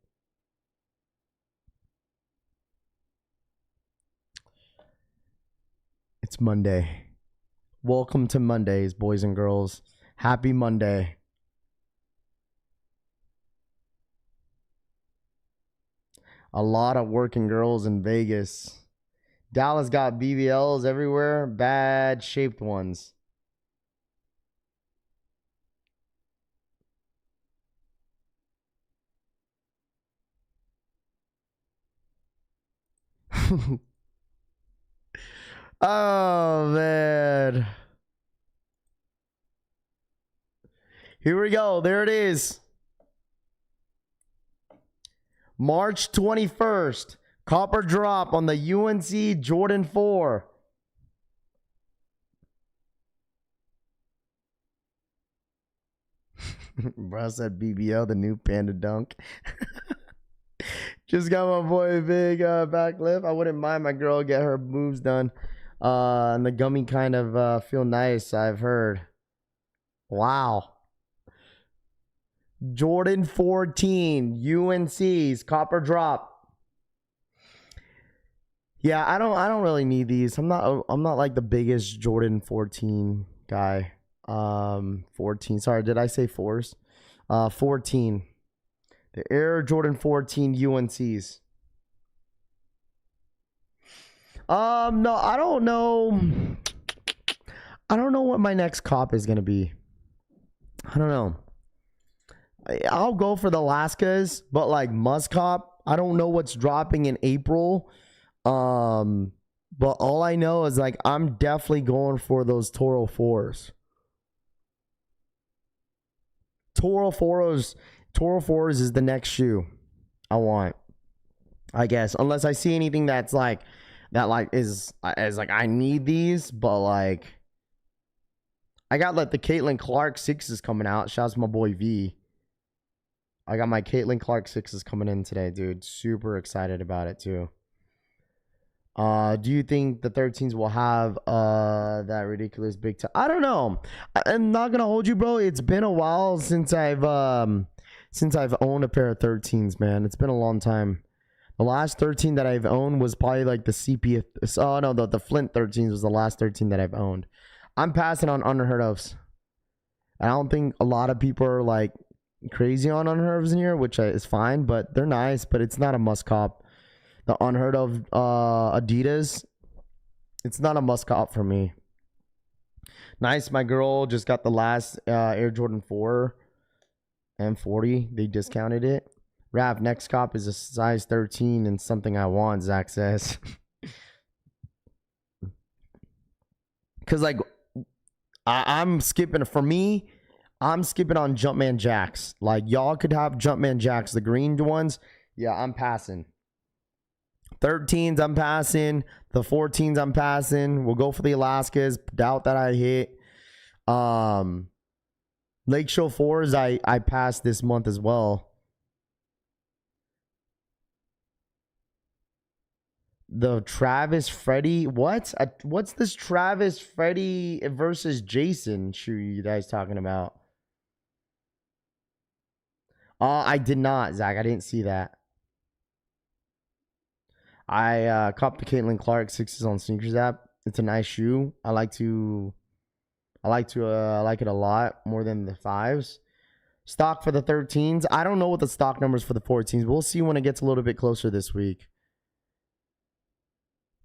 Speaker 3: It's Monday. Welcome to Mondays, boys and girls. Happy Monday. A lot of working girls in Vegas. Dallas got BBLs everywhere. Bad shaped ones. Oh, man. Here we go. There it is. March 21st. Copper drop on the UNC Jordan 4. Bro said BBL, the new Panda Dunk. Just got my boy a big back lift. I wouldn't mind my girl get her moves done. And the gummy kind of feel nice, I've heard. Wow. Jordan 14, UNC's copper drop. Yeah, I don't really need these. I'm not like the biggest Jordan 14 guy. 14. Sorry, did I say fours? 14. The Air Jordan 14 UNC's. No, I don't know. I don't know what my next cop is gonna be. I don't know. I'll go for the Alaskas, but like Must Cop, I don't know what's dropping in April. But all I know is like I'm definitely going for those Toro 4s. Toro 4s is the next shoe I want, I guess, unless I see anything that's like is like I need these, but like I got like the Caitlin Clark 6s coming out. Shouts to my boy V. I got my Caitlin Clark 6s coming in today, dude. Super excited about it too. Do you think the 13s will have that ridiculous big toe? I don't know. I'm not gonna hold you, bro. It's been a while since I've owned a pair of 13s, man. It's been a long time. The last 13 that I've owned was probably like the CP. Oh no, the Flint 13s was the last 13 that I've owned. I'm passing on unheard ofs. I don't think a lot of people are like crazy on unheard ofs in here, which is fine, but they're nice. But it's not a must cop. The unheard of Adidas, it's not a must cop for me. Nice, my girl just got the last Air Jordan 4 M40. They discounted it. Rap, next cop is a size 13 and something I want, Zach says. Because like I'm skipping, for me, I'm skipping on Jumpman Jacks. Like, y'all could have Jumpman Jacks, the green ones. Yeah, I'm passing. 13s, I'm passing. The 14s, I'm passing. We'll go for the Alaskas. Doubt that I hit. Lake Show 4s, I passed this month as well. The Travis Freddy. What's this Travis Freddy versus Jason shoe you guys talking about? I did not, Zach. I didn't see that. I copped the Caitlin Clark 6s on Sneakers app. It's a nice shoe. I like it a lot more than the 5s. Stock for the 13s. I don't know what the stock numbers for the 14s. We'll see when it gets a little bit closer this week.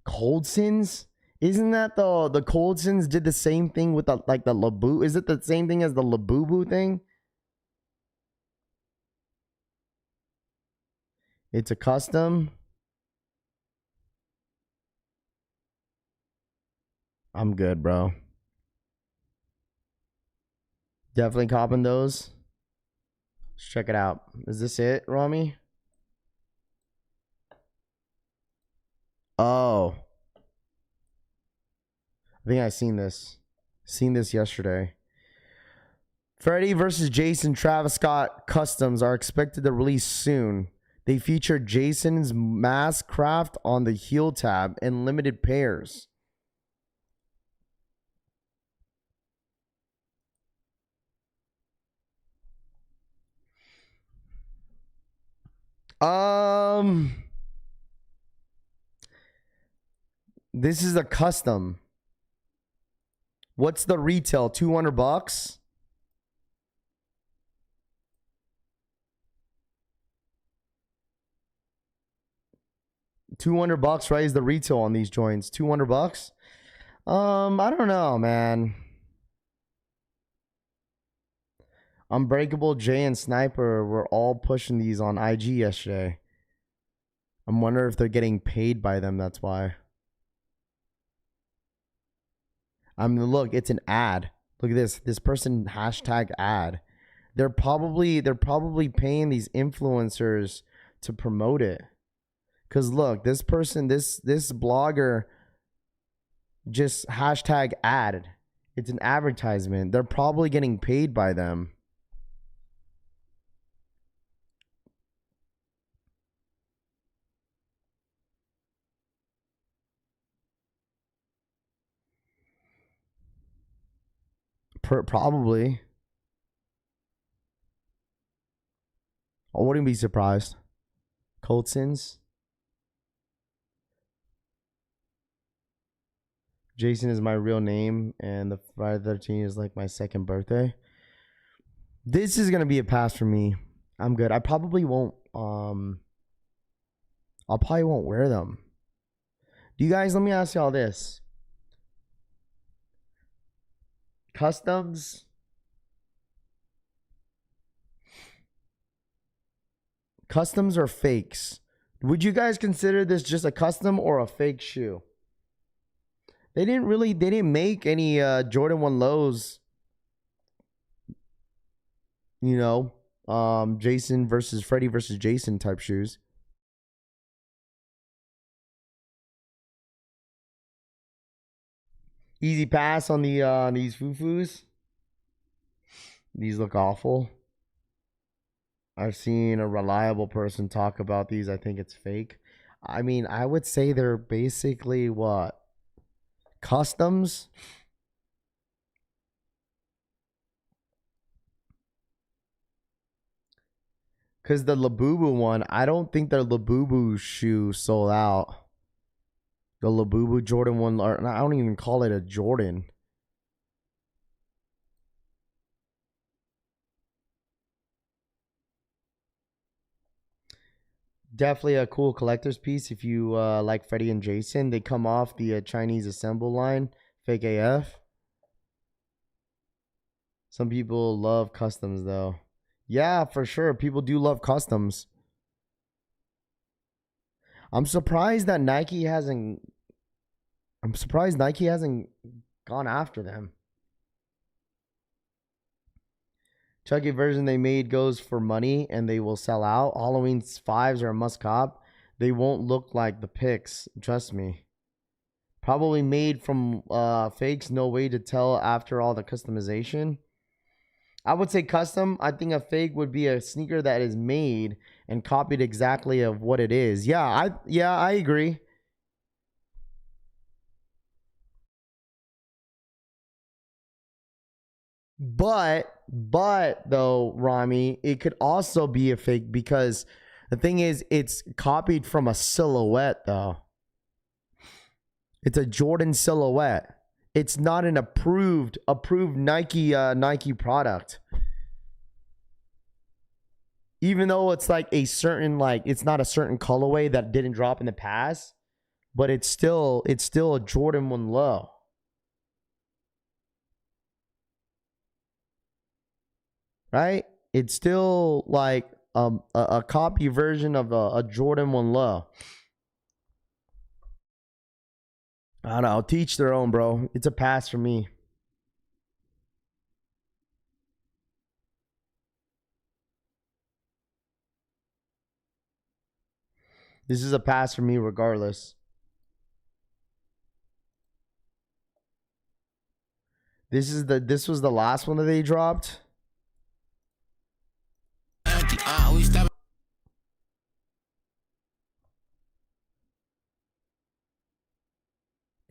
Speaker 3: Coldsons? Isn't that the Coldsons did the same thing with the Labubu? Is it the same thing as the Labubu thing? It's a custom. I'm good, bro. Definitely copping those. Let's check it out. Is this it, Rami? Oh. I think I seen this. Seen this yesterday. Freddy versus Jason Travis Scott customs are expected to release soon. They feature Jason's mask craft on the heel tab in limited pairs. This is a custom. What's the retail? $200? $200, right? Is the retail on these joints? $200? I don't know, man. Unbreakable, Jay, and Sniper were all pushing these on IG yesterday. I'm wondering if they're getting paid by them. That's why. I mean, look, it's an ad. Look at this. This person hashtag ad. They're probably paying these influencers to promote it. Cause look, this person, this blogger just hashtag ad. It's an advertisement. They're probably getting paid by them. Probably. I wouldn't be surprised. Coltsons. Jason is my real name, and the Friday the 13th is like my second birthday. This is gonna be a pass for me. I'm good. I probably won't. I'll probably won't wear them. Do you guys? Let me ask y'all this. Customs. Customs or fakes? Would you guys consider this just a custom or a fake shoe? They didn't make any Jordan 1 lows. You know, Jason versus Freddy versus Jason type shoes. Easy pass on the these foo-foos. These look awful. I've seen a reliable person talk about these. I think it's fake. I mean, I would say they're basically what? Customs? Because the Labubu one, I don't think their Labubu shoe sold out. The Labubu Jordan 1, or I don't even call it a Jordan. Definitely a cool collector's piece if you like Freddy and Jason. They come off the Chinese Assemble line. Fake AF. Some people love customs though. Yeah, for sure. People do love customs. I'm surprised Nike hasn't gone after them. Chucky version they made goes for money and they will sell out. Halloween 5s are a must cop. They won't look like the pics. Trust me. Probably made from fakes. No way to tell after all the customization. I would say custom. I think a fake would be a sneaker that is made and copied exactly of what it is. Yeah, I agree. But though, Rami, it could also be a fake because the thing is it's copied from a silhouette though. It's a Jordan silhouette. It's not an approved Nike product. Even though it's like a certain it's not a certain colorway that didn't drop in the past, but it's still a Jordan 1 low. Right? It's still like a copy version of a Jordan 1 low. I don't know. Teach their own, bro. It's a pass for me. This is a pass for me regardless. This was the last one that they dropped.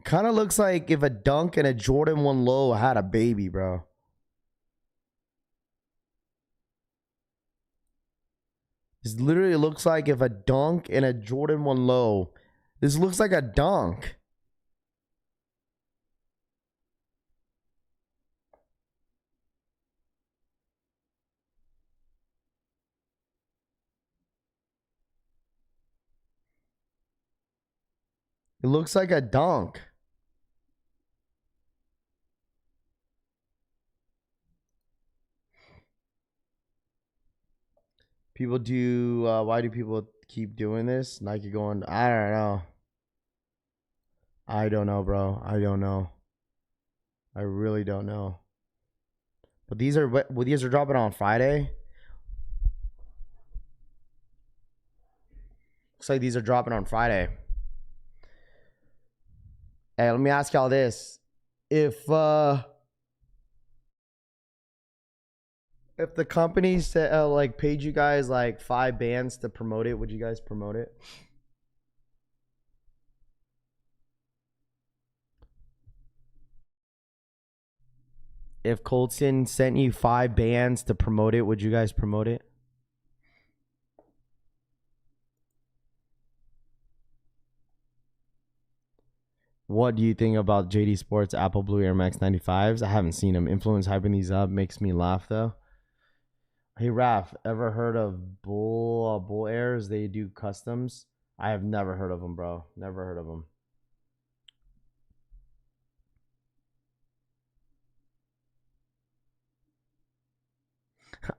Speaker 3: Kind of looks like if a Dunk and a Jordan 1 low had a baby, bro. This literally looks like if a Dunk and a Jordan 1 low. This looks like a Dunk. It looks like a Dunk. People do, why do people keep doing this? Nike going, I don't know. I don't know, bro. I don't know. I really don't know. But these are dropping on Friday. Looks like these are dropping on Friday. Hey, let me ask y'all this. If the company said paid you guys like 5 bands to promote it, would you guys promote it? If Colson sent you 5 bands to promote it, would you guys promote it? What do you think about Jdsports Abloh Air Max 95s? I haven't seen them. Influence hyping these up makes me laugh though. Hey Raph, ever heard of Bull Airs? They do customs. I have never heard of them, bro. Never heard of them.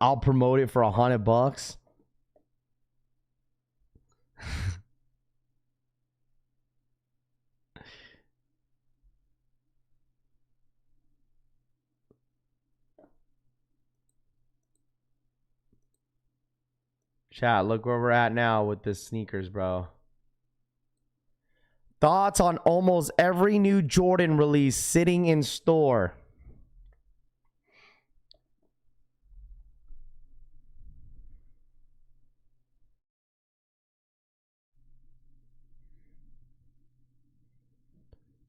Speaker 3: I'll promote it for $100. Chat, look where we're at now with the sneakers, bro. Thoughts on almost every new Jordan release sitting in store.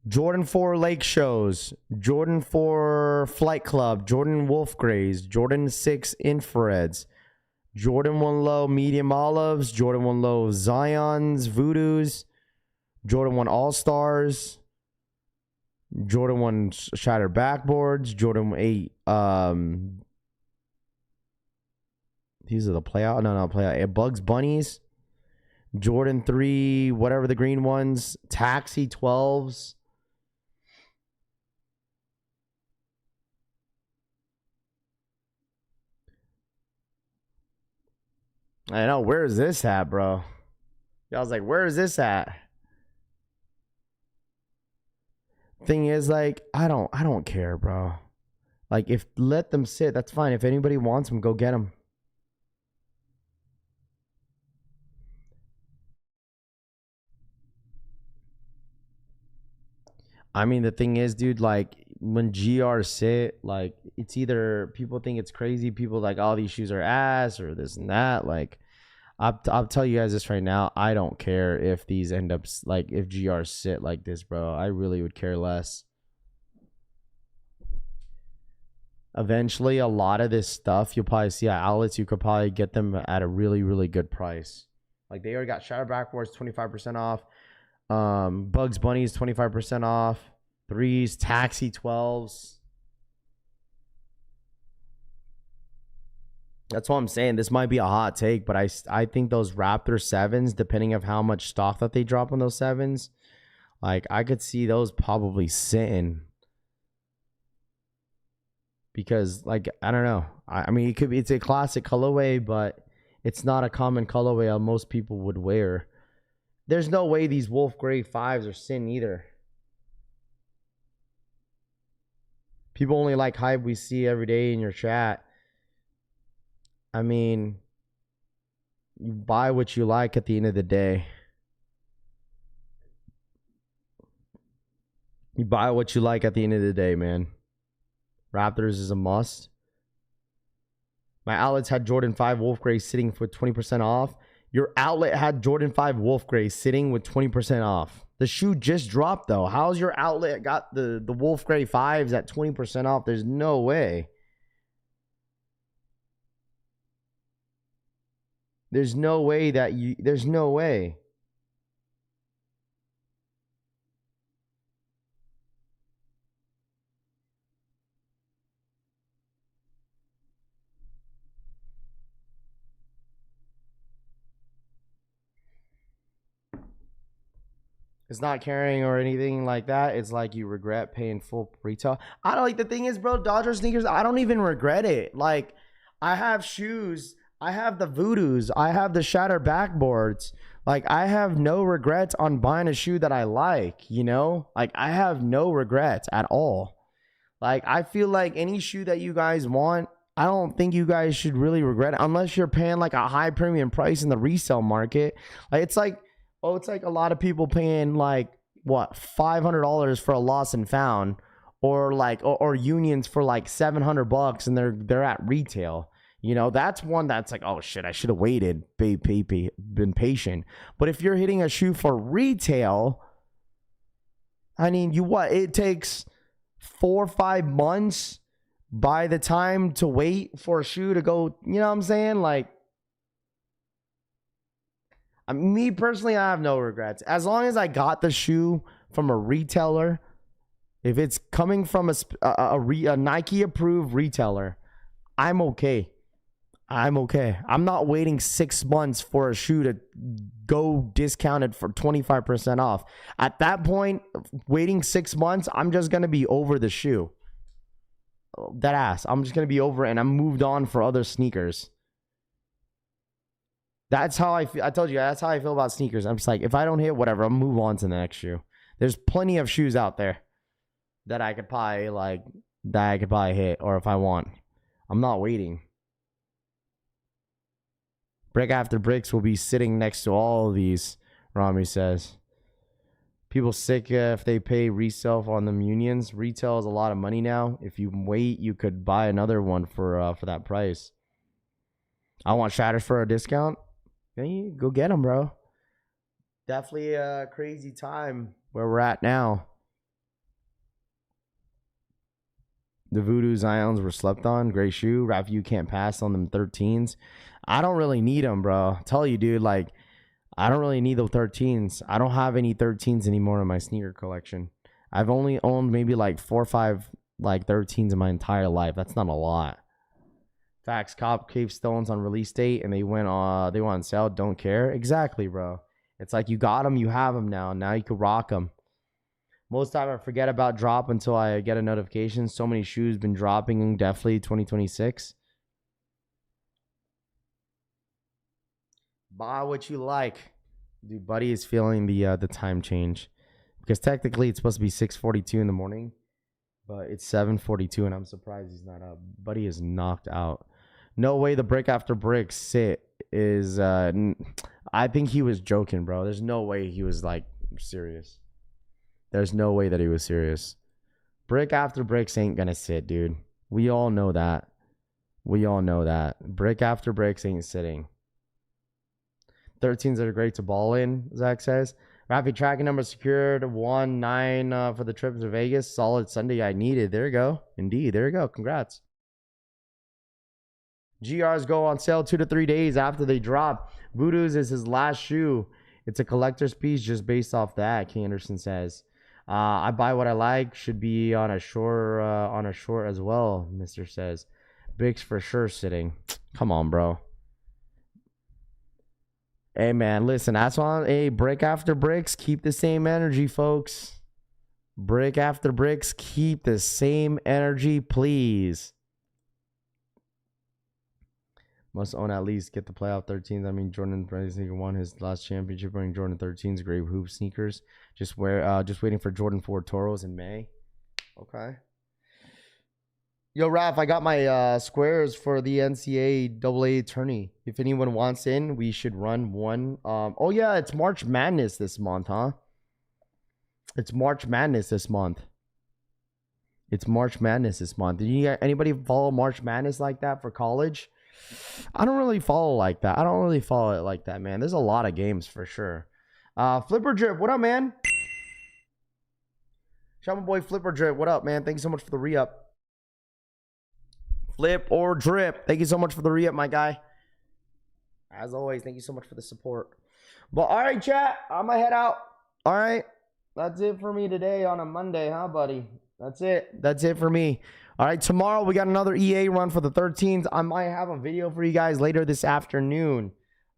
Speaker 3: Jordan 4 Lake Shows, Jordan 4 Flight Club, Jordan Wolf Grays, Jordan 6 Infrareds, Jordan 1 Low Medium Olives, Jordan 1 Low Zions, Voodoos, Jordan 1 All-Stars, Jordan 1 Shattered Backboards, Jordan 8, these are the playout, no, playout, Bugs Bunnies, Jordan 3, whatever the green ones, Taxi 12s. I know, where is this at, bro? I was like, where is this at? Thing is, like, I don't care, bro. Like, if let them sit, that's fine. If anybody wants them, go get them. I mean, the thing is, dude, like, when GR sit, like, it's either people think it's crazy, people like, oh, these shoes are ass or this and that. Like, I'll tell you guys this right now. I don't care if these end up, like, if GR sit like this, bro. I really would care less. Eventually, a lot of this stuff you'll probably see at outlets. You could probably get them at a really, really good price. Like, they already got Shadow Backboards 25% off. Bugs Bunnies 25% off. 3s, Taxi 12s. That's what I'm saying. This might be a hot take, but I think those Raptor 7s, depending of how much stock that they drop on those 7s, like, I could see those probably sitting. Because, like, I don't know. I mean, it could be, it's a classic colorway, but it's not a common colorway most people would wear. There's no way these Wolf Gray 5s are sin either. People only like hype we see every day in your chat. I mean, you buy what you like at the end of the day. You buy what you like at the end of the day, man. Raptors is a must. My outlets had Jordan 5 Wolf Gray sitting for 20% off. Your outlet had Jordan 5 Wolf Gray sitting with 20% off. The shoe just dropped, though. How's your outlet got the Wolf Gray 5s at 20% off? There's no way. There's no way that you... There's no way. It's not carrying or anything like that. It's like you regret paying full retail. I don't like, the thing is, bro, Dodger sneakers, I don't even regret it. Like, I have shoes. I have the Voodoos. I have the Shatter Backboards. Like, I have no regrets on buying a shoe that I like, you know? Like, I have no regrets at all. Like, I feel like any shoe that you guys want, I don't think you guys should really regret it unless you're paying like a high premium price in the resale market. Like, it's like, oh, it's like a lot of people paying like what, $500 for a lost and found, or like or unions for like $700, and they're at retail. You know, that's one that's like, oh shit, I should have waited, been patient. But if you're hitting a shoe for retail, I mean, it takes 4 or 5 months by the time to wait for a shoe to go, you know what I'm saying? Like, me personally, I have no regrets. As long as I got the shoe from a retailer, if it's coming from a Nike approved retailer, I'm okay. I'm okay. I'm not waiting 6 months for a shoe to go discounted for 25% off. At that point, waiting 6 months, I'm just going to be over the shoe. That ass. I'm just going to be over it, and I'm moved on for other sneakers. That's how I feel. I told you, that's how I feel about sneakers. I'm just like, if I don't hit, whatever, I'll move on to the next shoe. There's plenty of shoes out there that I could probably hit, or if I want. I'm not waiting. Brick after bricks will be sitting next to all of these, Rami says. People sick if they pay resale on them unions. Retail is a lot of money now. If you wait, you could buy another one for that price. I want Shatters for a discount. Hey, go get them, bro. Definitely a crazy time where we're at now. The Voodoo Zions were slept on. Great shoe. Rap, you can't pass on them 13s. I don't really need them, bro. Tell you, dude, like, I don't really need the 13s. I don't have any 13s anymore in my sneaker collection. I've only owned maybe like 4 or 5 like 13s in my entire life. That's not a lot. Facts. Cop Cave Stones on release date, and they went on sale. Don't care. Exactly, bro. It's like you got them, you have them now. Now you can rock them. Most time I forget about drop until I get a notification. So many shoes been dropping. Definitely 2026. Buy what you like. Dude, Buddy is feeling the time change, because technically it's supposed to be 6:42 in the morning, But it's 7:42, and I'm surprised he's not up. Buddy is knocked out. No way the brick after brick sit is. I think he was joking, bro. There's no way he was like serious. There's no way that he was serious. Brick after bricks ain't gonna sit, dude. We all know that. We all know that. Brick after bricks ain't sitting. 13s are great to ball in, Zach says. Raffy tracking number secured. 1-9 for the trip to Vegas. Solid Sunday I needed. There you go. Indeed. There you go. Congrats. GRs go on sale 2 to 3 days after they drop. Voodoo's is his last shoe. It's a collector's piece just based off that, King Anderson says. I buy what I like. Should be on a short as well, Mr. says. Biggs for sure sitting. Come on, bro. Hey, man, listen. That's why, hey, brick after bricks, keep the same energy, folks. Brick after bricks, keep the same energy, please. Must own at least get the playoff 13s. I mean, Jordan won his last championship wearing Jordan 13s. Great hoop sneakers. Just waiting for Jordan 4 Toros in May. Okay. Yo, Raph, I got my squares for the NCAA tourney. If anyone wants in, we should run one. Oh, yeah, it's March Madness this month, huh? It's March Madness this month. It's March Madness this month. Did you anybody follow March Madness like that for college? I don't really follow like that. I don't really follow it like that, man. There's a lot of games for sure. Flipper Drip, what up, man? Shout out my boy Flipper Drip, what up, man? Thank you so much for the re-up. Flip or drip. Thank you so much for the re-up, my guy. As always, thank you so much for the support. But all right, chat, I'm gonna head out. All right, that's it for me today on a Monday, huh, buddy? That's it. That's it for me. All right, tomorrow we got another EA run for the 13s. I might have a video for you guys later this afternoon.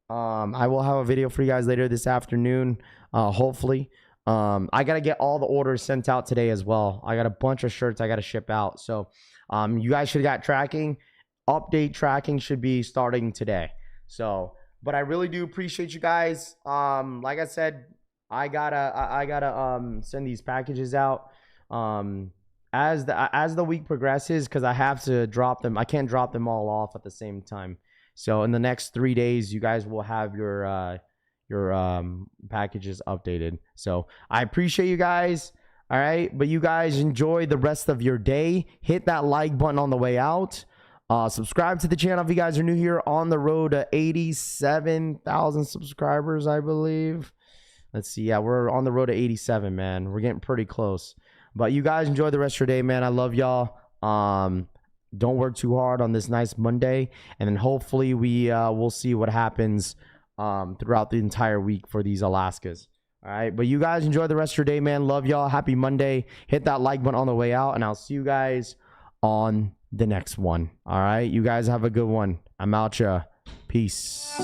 Speaker 3: I will have a video for you guys later this afternoon, hopefully. I got to get all the orders sent out today as well. I got a bunch of shirts I got to ship out. So you guys should have got tracking. Update tracking should be starting today. So, but I really do appreciate you guys. Like I said, I gotta send these packages out as the week progresses, because I have to drop them. I can't drop them all off at the same time. So in the next 3 days, you guys will have your packages updated. So I appreciate you guys. All right, but you guys enjoy the rest of your day. Hit that like button on the way out. Subscribe to the channel if you guys are new here. On the road to 87,000 subscribers, I believe. Let's see. Yeah, we're on the road to 87, man. We're getting pretty close. But you guys enjoy the rest of your day, man. I love y'all. Don't work too hard on this nice Monday. And then hopefully we'll see what happens throughout the entire week for these Alaskas. All right. But you guys enjoy the rest of your day, man. Love y'all. Happy Monday. Hit that like button on the way out. And I'll see you guys on the next one. All right. You guys have a good one. I'm out ya. Peace.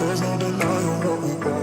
Speaker 2: There's no denying what we want.